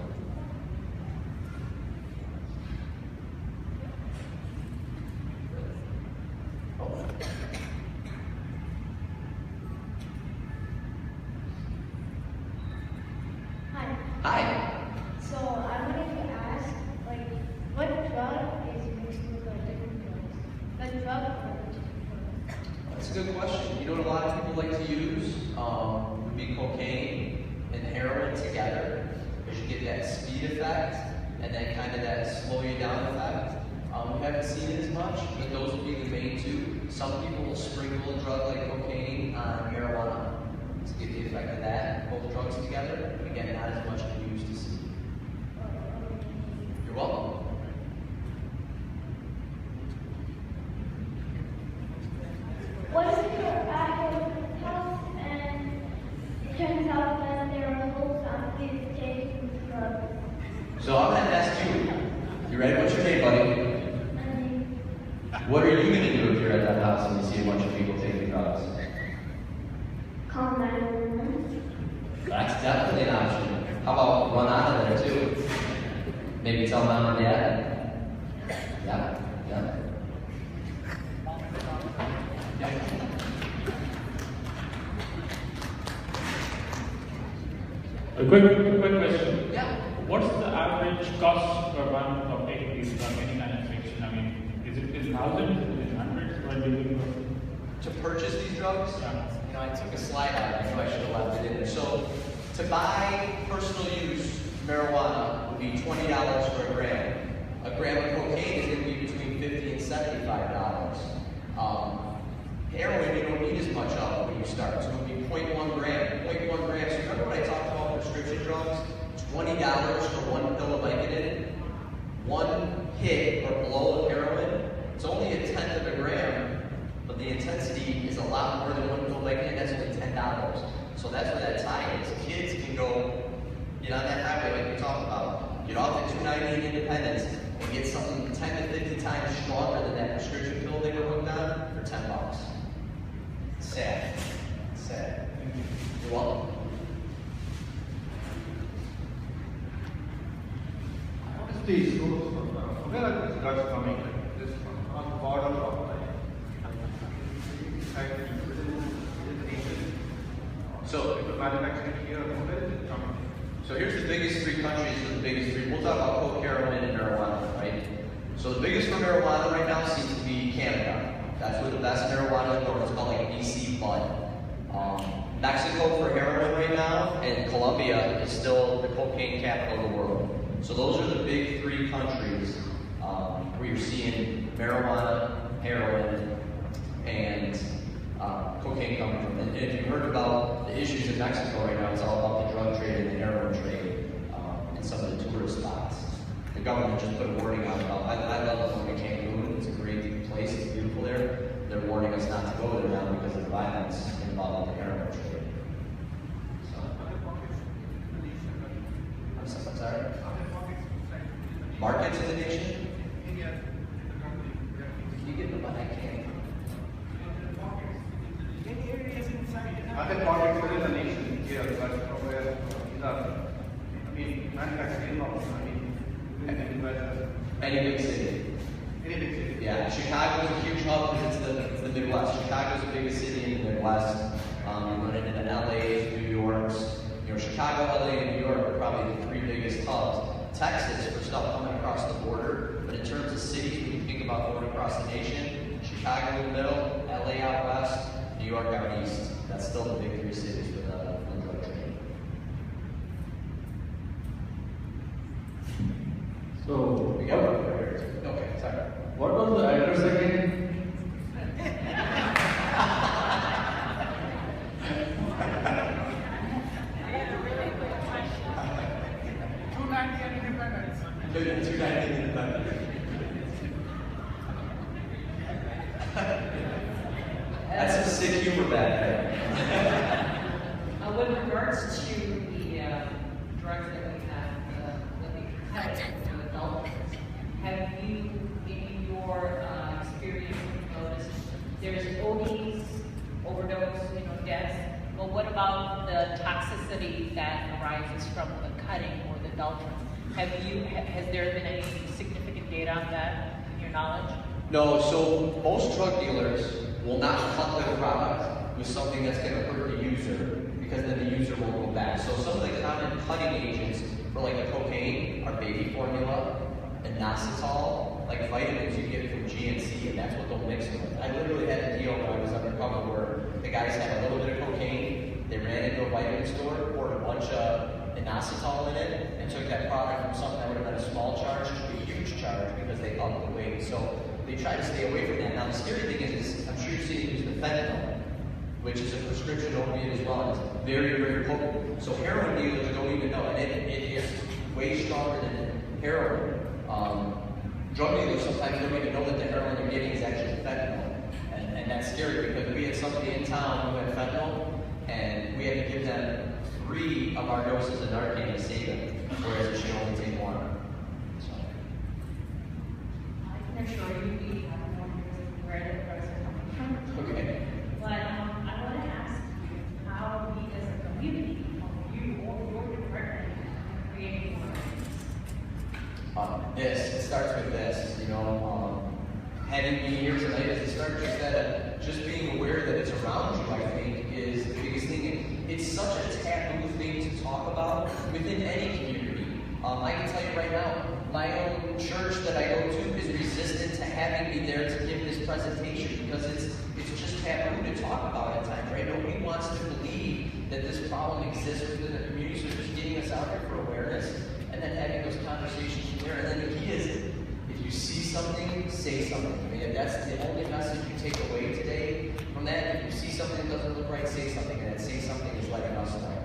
Hi. So I wanted to ask, what drug is mixed with different drugs? What drug or That's a good question. What a lot of people like to use would be cocaine and heroin together, because you get that speed effect and then kind of that slow you down effect. We haven't seen it as much, but those would be the main two. Some people will sprinkle a drug like cocaine on marijuana to get the effect of that, both drugs together. But again, not as much as we used to see. You're welcome. what if you're at your house and it turns out that there are holes on these taking drugs? So I'm going to ask you. You ready? What's your name, buddy? What are you going to do if you're at that house and you see a bunch of people taking drugs? Call 911. That's definitely an option. How about run out of there too? Maybe tell mom or dad? Yeah. A quick question. Yeah. What's the average cost per one of taking these from any kind of fiction? I mean, is it in thousands? Is it in hundreds? What do you think? To purchase these drugs? Yeah. I took a slide out. I know I should have left it in there. So to buy personal use marijuana would be $20 for a gram. A gram of cocaine is going to be between $50 and $75. Heroin you don't need as much of when you start. So it would be 0.1 gram. 0.1 grams. So remember when I talked about prescription drugs? $20 for one pill of Vicodin. One hit or blow of heroin. It's only a tenth of a gram, but the intensity is a lot more than one pill of Vicodin. That's only $10. So that's where that tie is. Kids can go get on that highway like we talked about, get off at 290 in Independence, and get something 10 to 50 times stronger than that prescription pill they were hooked on for $10. Sad. You're welcome. Please, where are these drugs coming? This on the border of So people manufacturing here, where is it coming? So here's the biggest three countries for the biggest three. We'll talk about coke, heroin, and marijuana, right? So the biggest for marijuana right now seems to be Canada. That's where the best marijuana is grown. It's called like BC Bud. Mexico for heroin right now, and Colombia is still the cocaine capital of the world. So those are the big three countries where you're seeing marijuana, heroin, and cocaine coming from. And if you've heard about the issues in Mexico right now, it's all about the drug trade and the heroin trade and some of the tourist spots. The government just put a warning out about, I love going to Cancun, it's a great place, it's beautiful there. They're warning us not to go there now because of the violence involved in the heroin trade. So, I'm sorry? Markets in the nation? Can you get the money? I can't. Other markets within the nation here, but where manufacturing any big city. Any big city. Yeah, Chicago's a huge hub because it's the Midwest. Chicago's the biggest city in the Midwest. You run into the LA's, New York's. Chicago, LA, and New York are probably the 3 biggest hubs. Texas for stuff coming across the border, but in terms of cities, when you think about going across the nation, Chicago in the middle, LA out west, New York out east. That's still the big 3 cities for the drug trade. So, We got okay, sorry. What was the address again? That's some sick humor back there. With regards to the drugs that we have for adults, have you, in your experience, noticed there's ODs, overdose, deaths, but what about the toxicity that arises from the cutting or the adulterants? Has there been any significant data on that, in your knowledge? No, so most drug dealers will not cut their product with something that's going to hurt the user because then the user won't go back. So some of the common cutting agents for like the cocaine are baby formula and inositol, like vitamins you get from GNC, and that's what they'll mix them with. I literally had a deal when I was undercover where the guys had a little bit of cocaine, they ran into a vitamin store, poured a bunch of inositol in it, and took that product from something that would have been a small charge to a huge charge because they upped the weight. So they try to stay away from that. Now the scary thing is I'm sure you've seen it use the fentanyl, which is a prescription opiate as well, and it's very, very potent. So heroin dealers don't even know, and it is way stronger than heroin. Drug dealers sometimes don't even know that the heroin they're getting is actually fentanyl. And that's scary because we had somebody in town who had fentanyl, and we had to give them 3 of our doses of Narcan to save them, whereas it should only take 1. So. I can assure you we have more right at present. Okay. But I want to ask you how we as a community, you or your department, creating It starts with this, having me here tonight is it starts just being aware that it's around you, I think, is the biggest thing. It's such a taboo thing to talk about within any community. I can tell you right now, my own church that I go to is resistant to having me there to give this presentation because it's just taboo to talk about at times, right? Nobody wants to believe that this problem exists within the community, so just getting us out there for awareness and then having those conversations from there. And then the key is, if you see something, say something. I mean, if that's the only message you take away today from that, if you see something that doesn't look right, say something, and that say something is letting us know.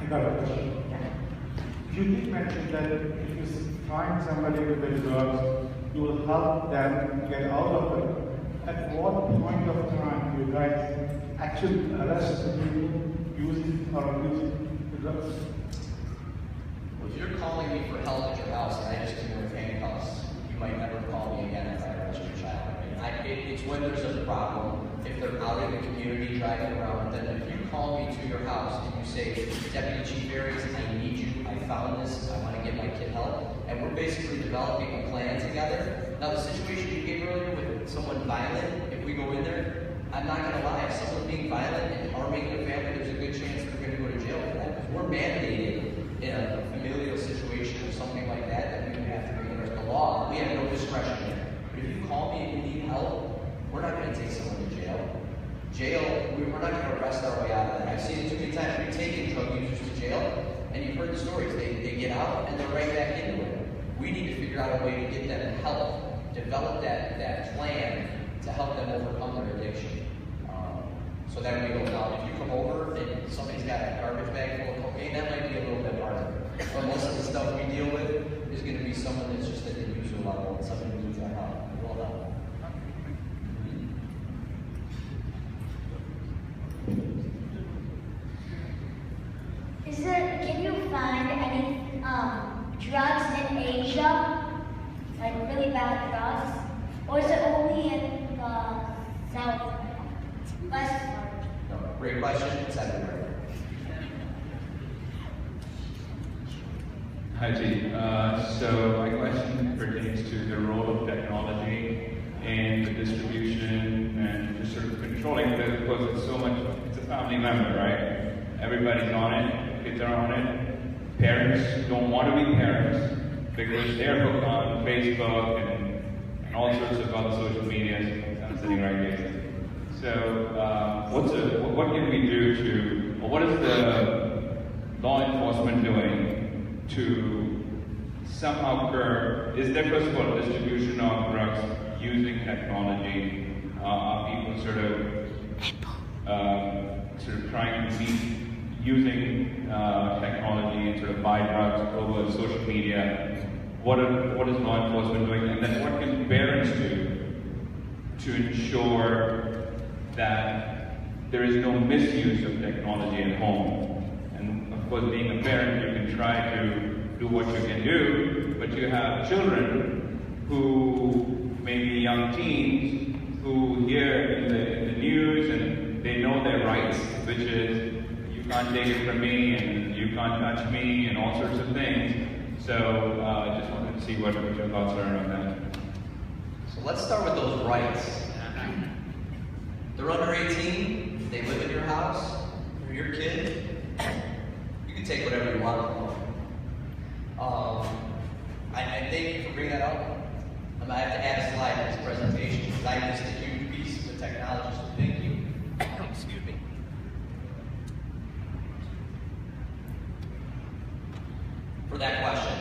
I got a question. You did mention that if you find somebody with the drugs, you will help them get out of it. At what point of time do you guys actually arrest the people using or abusing the drugs? Well, if you're calling me for help at your house and I just came in with handcuffs, you might never call me again if I arrest your child. It's when there's a problem. If they're out in the community driving around, then if you call me to your house and you say, Deputy Chief Aries, I need you, I found this, I want to get my kid help, and we're basically developing a plan together. Now the situation you gave earlier with someone violent, if we go in there, I'm not going to lie, if someone's being violent and harming their family, there's a good chance they're going to go to jail for that. Because we're mandated in a familial situation or something like that we would have to bring under the law. We have no discretion there. But if you call me and you need help, we're not going to take someone to jail. We're not going to arrest our way out of that. I've seen it too many times. We've taken drug users to jail, and you've heard the stories. They get out, and they're right back into it. We need to figure out a way to get them help, develop that plan to help them overcome their addiction. So that we go down. If you come over and somebody's got a garbage bag full of cocaine, that might be a little bit harder. But most of the stuff we deal with, is going to be someone that's just at the user level and somebody who needs our help. Well done. Can you find any drugs in Asia, like really bad drugs, or is it only in the southwest part? No, great question. It's everywhere. Hi, Chief. So my question pertains to the role of technology in the distribution and just sort of controlling it, because it's so much, it's a family member, right? Everybody's on it, kids are on it. Parents don't want to be parents because they're hooked on Facebook and all sorts of other social media. I'm sitting right here. So what can we do to, or what is the law enforcement doing to somehow curb, is there first of all distribution of drugs using technology? Are people sort of trying to meet using technology and sort of buy drugs over social media? What is law enforcement doing? And then what can parents do to ensure that there is no misuse of technology at home? And of course, being a parent, you can try to do what you can do, but you have children who may be young teens who hear in the news and they know their rights, which is you can't take it from me and you can't touch me and all sorts of things. So I just wanted to see what your thoughts are on that. So let's start with those rights. They're under 18, they live in your house, they're your kid, you can take whatever you want from them. I thank you for bringing that up. I have to add a slide to this presentation because I missed a huge piece of the technology, so thank you. Excuse me. For that question,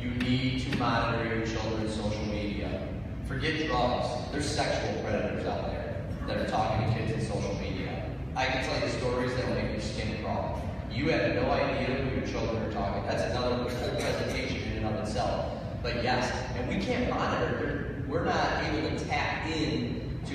you need to monitor your children's social media. Forget drugs. There's sexual predators out there that are talking to kids in social media. I can tell you stories that will make your skin crawl. You have no idea who your children are talking. That's another whole presentation in and of itself. But yes, and we can't monitor. We're not able to tap in to,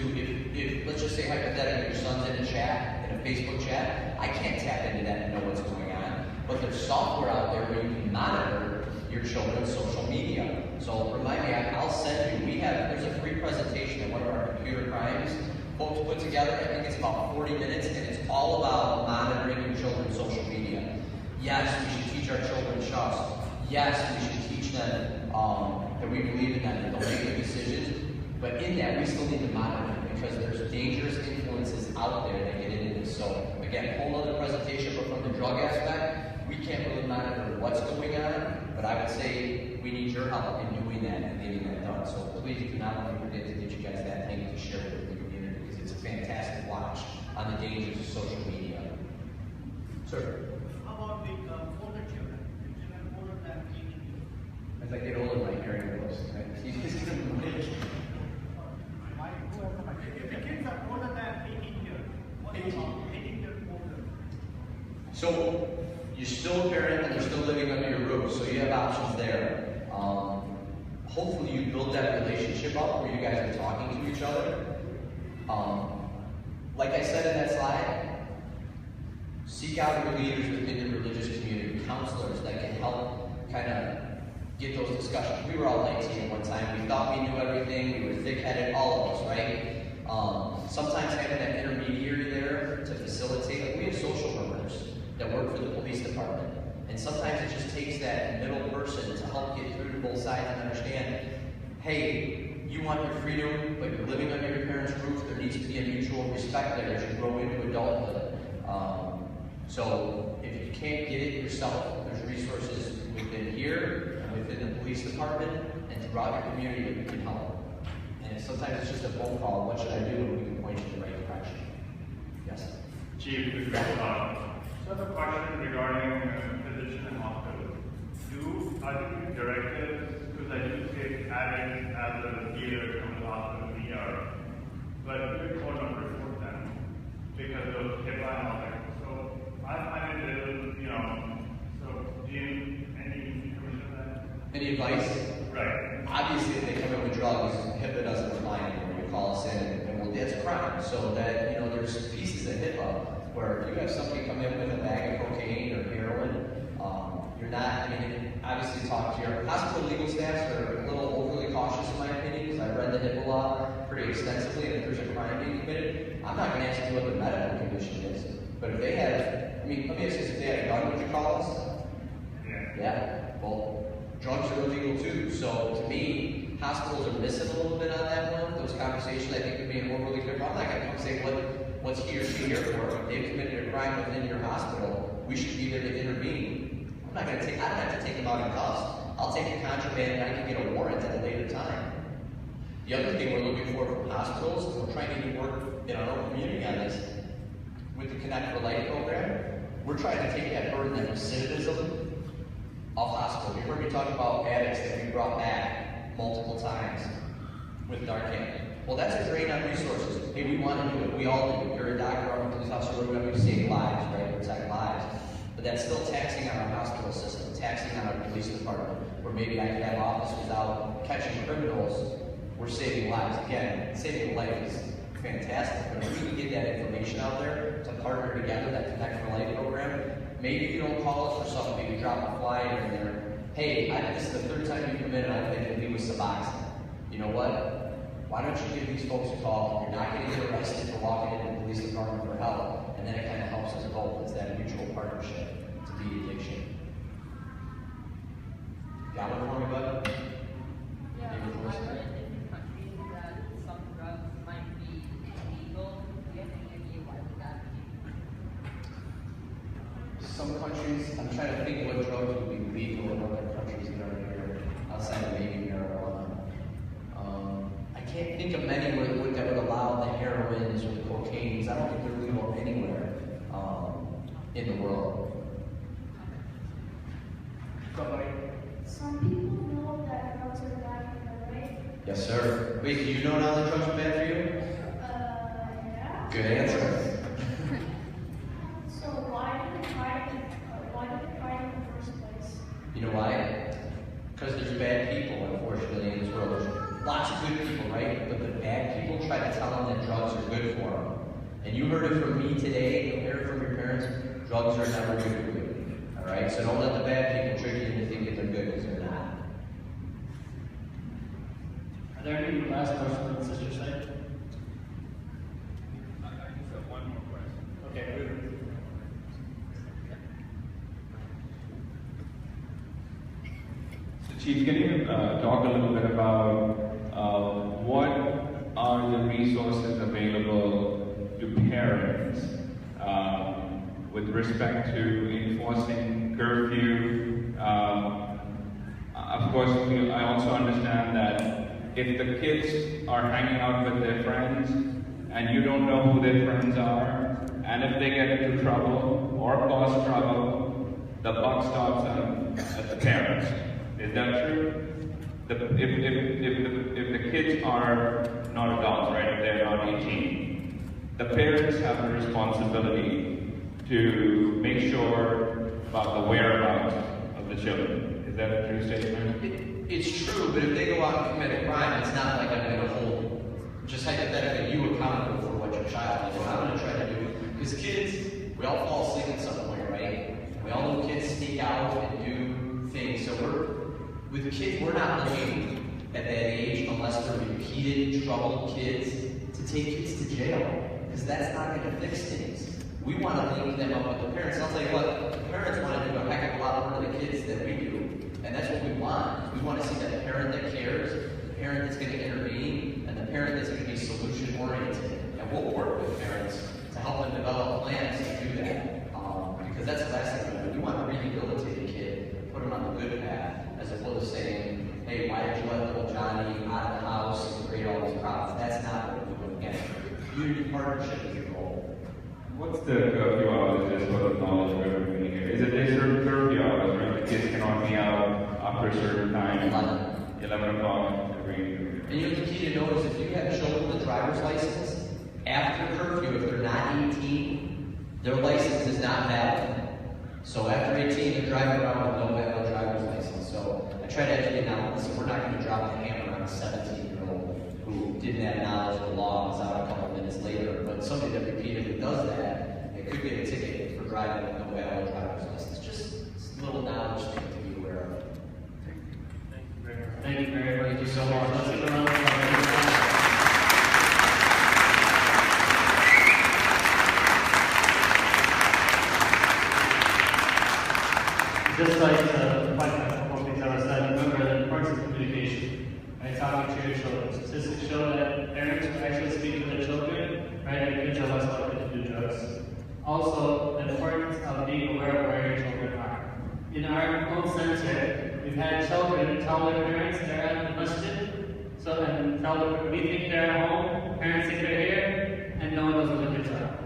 if let's just say hypothetically your son's in a chat, in a Facebook chat, I can't tap into that and know what's going on. But there's software out there where you can monitor your children's social media. So remind me, I'll send you, there's a free presentation that one of our computer crimes folks put together. I think it's about 40 minutes, and it's all about monitoring your children's social media. Yes, we should teach our children trust. Yes, we should teach them that we believe in them, that they'll make good decisions. But in that, we still need to monitor them because there's dangerous influences out there that get into this. So again, whole other presentation, but from the drug aspect, we can't really monitor what's going on. But I would say we need your help in doing that and getting that done. So please do not let me forget to get you guys that link to share with the community because it's a fantastic watch on the dangers of social media. Sir. How about the older children? Children older than 18 years? As I get older, my hearing goes. Right? If the kids are older than 18 years, what is 18 years older? So you're still a parent and they're still living under your roof, so you have options there. Hopefully you build that relationship up where you guys are talking to each other. Like I said in that slide, seek out your leaders within the religious community, counselors that can help kind of get those discussions. We were all 19 at one time. We thought we knew everything. We were thick-headed, all of us, right? Sometimes having that intermediary there to facilitate, like we have social workers that work for the police department. And sometimes it just takes that middle person to help get through to both sides and understand, hey, you want your freedom, but you're living under your parents' roof. There needs to be a mutual respect there as you grow into adulthood. So if you can't get it yourself, there's resources within here, and within the police department, and throughout your community that we can help. And sometimes it's just a phone call, what should I do? And we can point you in the right direction. Yes? Chief, so the question regarding physician and hospital. Are there directives to legislate adding as a leader from the hospital we are, but we court don't report them because of HIPAA and all that. So I find it a little, so do you any information on that? Any advice advice. Right. Obviously, if they come in with drugs, HIPAA doesn't apply anymore. You call us in, and well, that's a crime. So that, you know, there's pieces of HIPAA where if you have somebody come in with a bag of cocaine or heroin, you're not, I mean, obviously talk to your hospital legal staffs are a little overly cautious in my opinion, because I read the HIPAA law pretty extensively, and if there's a crime being committed, I'm not going to ask you what the medical condition is. But if they have, I mean, let me ask you, if they had a gun, would you call us? Yeah. Well, drugs are illegal too. So to me, hospitals are missing a little bit on that one. Those conversations I think are being overly clear. I'm not going to come say what's he or she here for. If they've committed a crime within your hospital, we should be there to intervene. I don't have to take them out in cuffs. I'll take the contraband and I can get a warrant at a later time. The other thing we're looking for from hospitals, and we're trying to do work in our own community on this, with the Connect for Life program, we're trying to take that burden of recidivism off hospitals. You heard me talk about addicts that we brought back multiple times with Narcan. Well, that's a drain on resources. Hey, we want to do it. We all do. You're a doctor, I'm a police officer, we're going to save lives, right? Protect lives. But that's still taxing on our hospital system, taxing on our police department, where maybe I could have officers out catching criminals. We're saving lives. Again, saving a life is fantastic, but if we can get that information out there to partner together, that Connect for Life program, maybe you don't call us for something, maybe drop a flyer in there. Hey, this is the third time you come in and I've been to meet with Suboxone. You know what? Why don't you give these folks a call? You're not going to get arrested for walking into the police department for help, and then it kind of helps us both. It's that mutual partnership to beat addiction. Got one for me, bud? Yeah, I read in countries that some drugs might be illegal. Do you have any idea why would that be? Some countries, I'm trying to think what drugs would be legal in other countries that are here, outside of maybe marijuana. I can't think of many that would allow the heroines or the cocaines. I don't think they're legal anywhere in the world. Some people know that drugs are bad for them, right? Yes, sir. Wait, do you know now that drugs are bad for you? Yeah. Good answer. So why did they try it in the first place? You know why? Because there's bad people, unfortunately, in this world. There's lots of good people, right? But the bad people try to tell them that drugs are good for them. And you heard it from me today, you heard it from your parents, drugs are never good for you. All right? So don't let the bad people trick you into thinking they're good, because they're not. Are there any last questions on the sister side? I just have one more question. Okay. So Chief, can you talk a little bit about what are the resources available to parents with respect to enforcing curfew? Of course, I also understand that if the kids are hanging out with their friends and you don't know who their friends are, and if they get into trouble or cause trouble, the buck stops at the parents. Is that true? If the kids are not adults, right, if they're not 18, the parents have the responsibility to make sure about the whereabouts of the children. Is that a true statement? It's true, but if they go out and commit a crime, it's not like I'm going to hold, just hypothetically, you accountable for what your child did. What I'm going to try to do, because kids, we all fall asleep at some point, right? We all know kids sneak out and do things. So with kids, we're not looking at that age, unless they're repeated, troubled kids, to take kids to jail, because that's not going to fix things. We want to link them up with the parents. I'll tell you what, the parents want to do a heck of a lot more to the kids than we do. And that's what we want. We want to see that parent that cares, the parent that's going to intervene, and the parent that's going to be solution oriented. And we'll work with parents to help them develop plans to do that. Because that's the last thing we do. We want to rehabilitate a kid, put them on the good path, as opposed to saying, hey, why did you let little Johnny out of the house and create all these problems? That's not what we're doing. Again, community partnership is your goal. What's the curfew hours, just for the knowledge of everybody here? Is it a certain curfew hours, right? The kids cannot be out after a certain time? 11 o'clock. And you know the key to know is if you have children with a driver's license, after curfew, if they're not 18, their license is not valid. So after 18, they're driving around with no valid driver's license. So I try to educate now, listen, we're not going to drop the hammer on a 17-year-old who didn't have knowledge of the law and was out a couple minutes later, but somebody that repeatedly does that, it could get a ticket for driving with no valid driver's license. Just a little knowledge thing to be aware of. Thank you very much. Thank you so much. Let's give a round of applause. Just like a couple things I was said, remember the importance of communication. Right, talking to your children. Statistics show that parents who actually speak to their children, right, their kids are less likely to do drugs. Also, the importance of being aware of where your children are. In our own center, we've had children tell their parents they're at the masjid, so and tell them we think they're at home, parents think they're here, and no one knows where the kids are.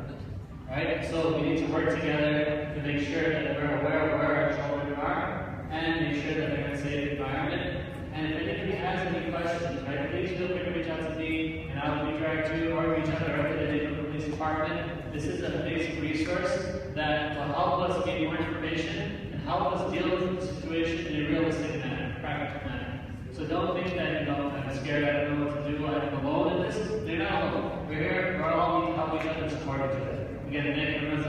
Right? So we need to work together to make sure that we're aware of where our children are and make sure that they're in a safe environment. And if anybody has any questions, right, please feel free to reach out to me and I'll redirect you or reach out directly to the Naperville Police Department. This is a basic resource that will help us get more information and help us deal with the situation in a realistic manner, practical manner. So don't think that, I'm scared, I don't know what to do, I'm alone in this. You're not alone. We're here, we all need to help each other and support each other. Again, Nick, everyone's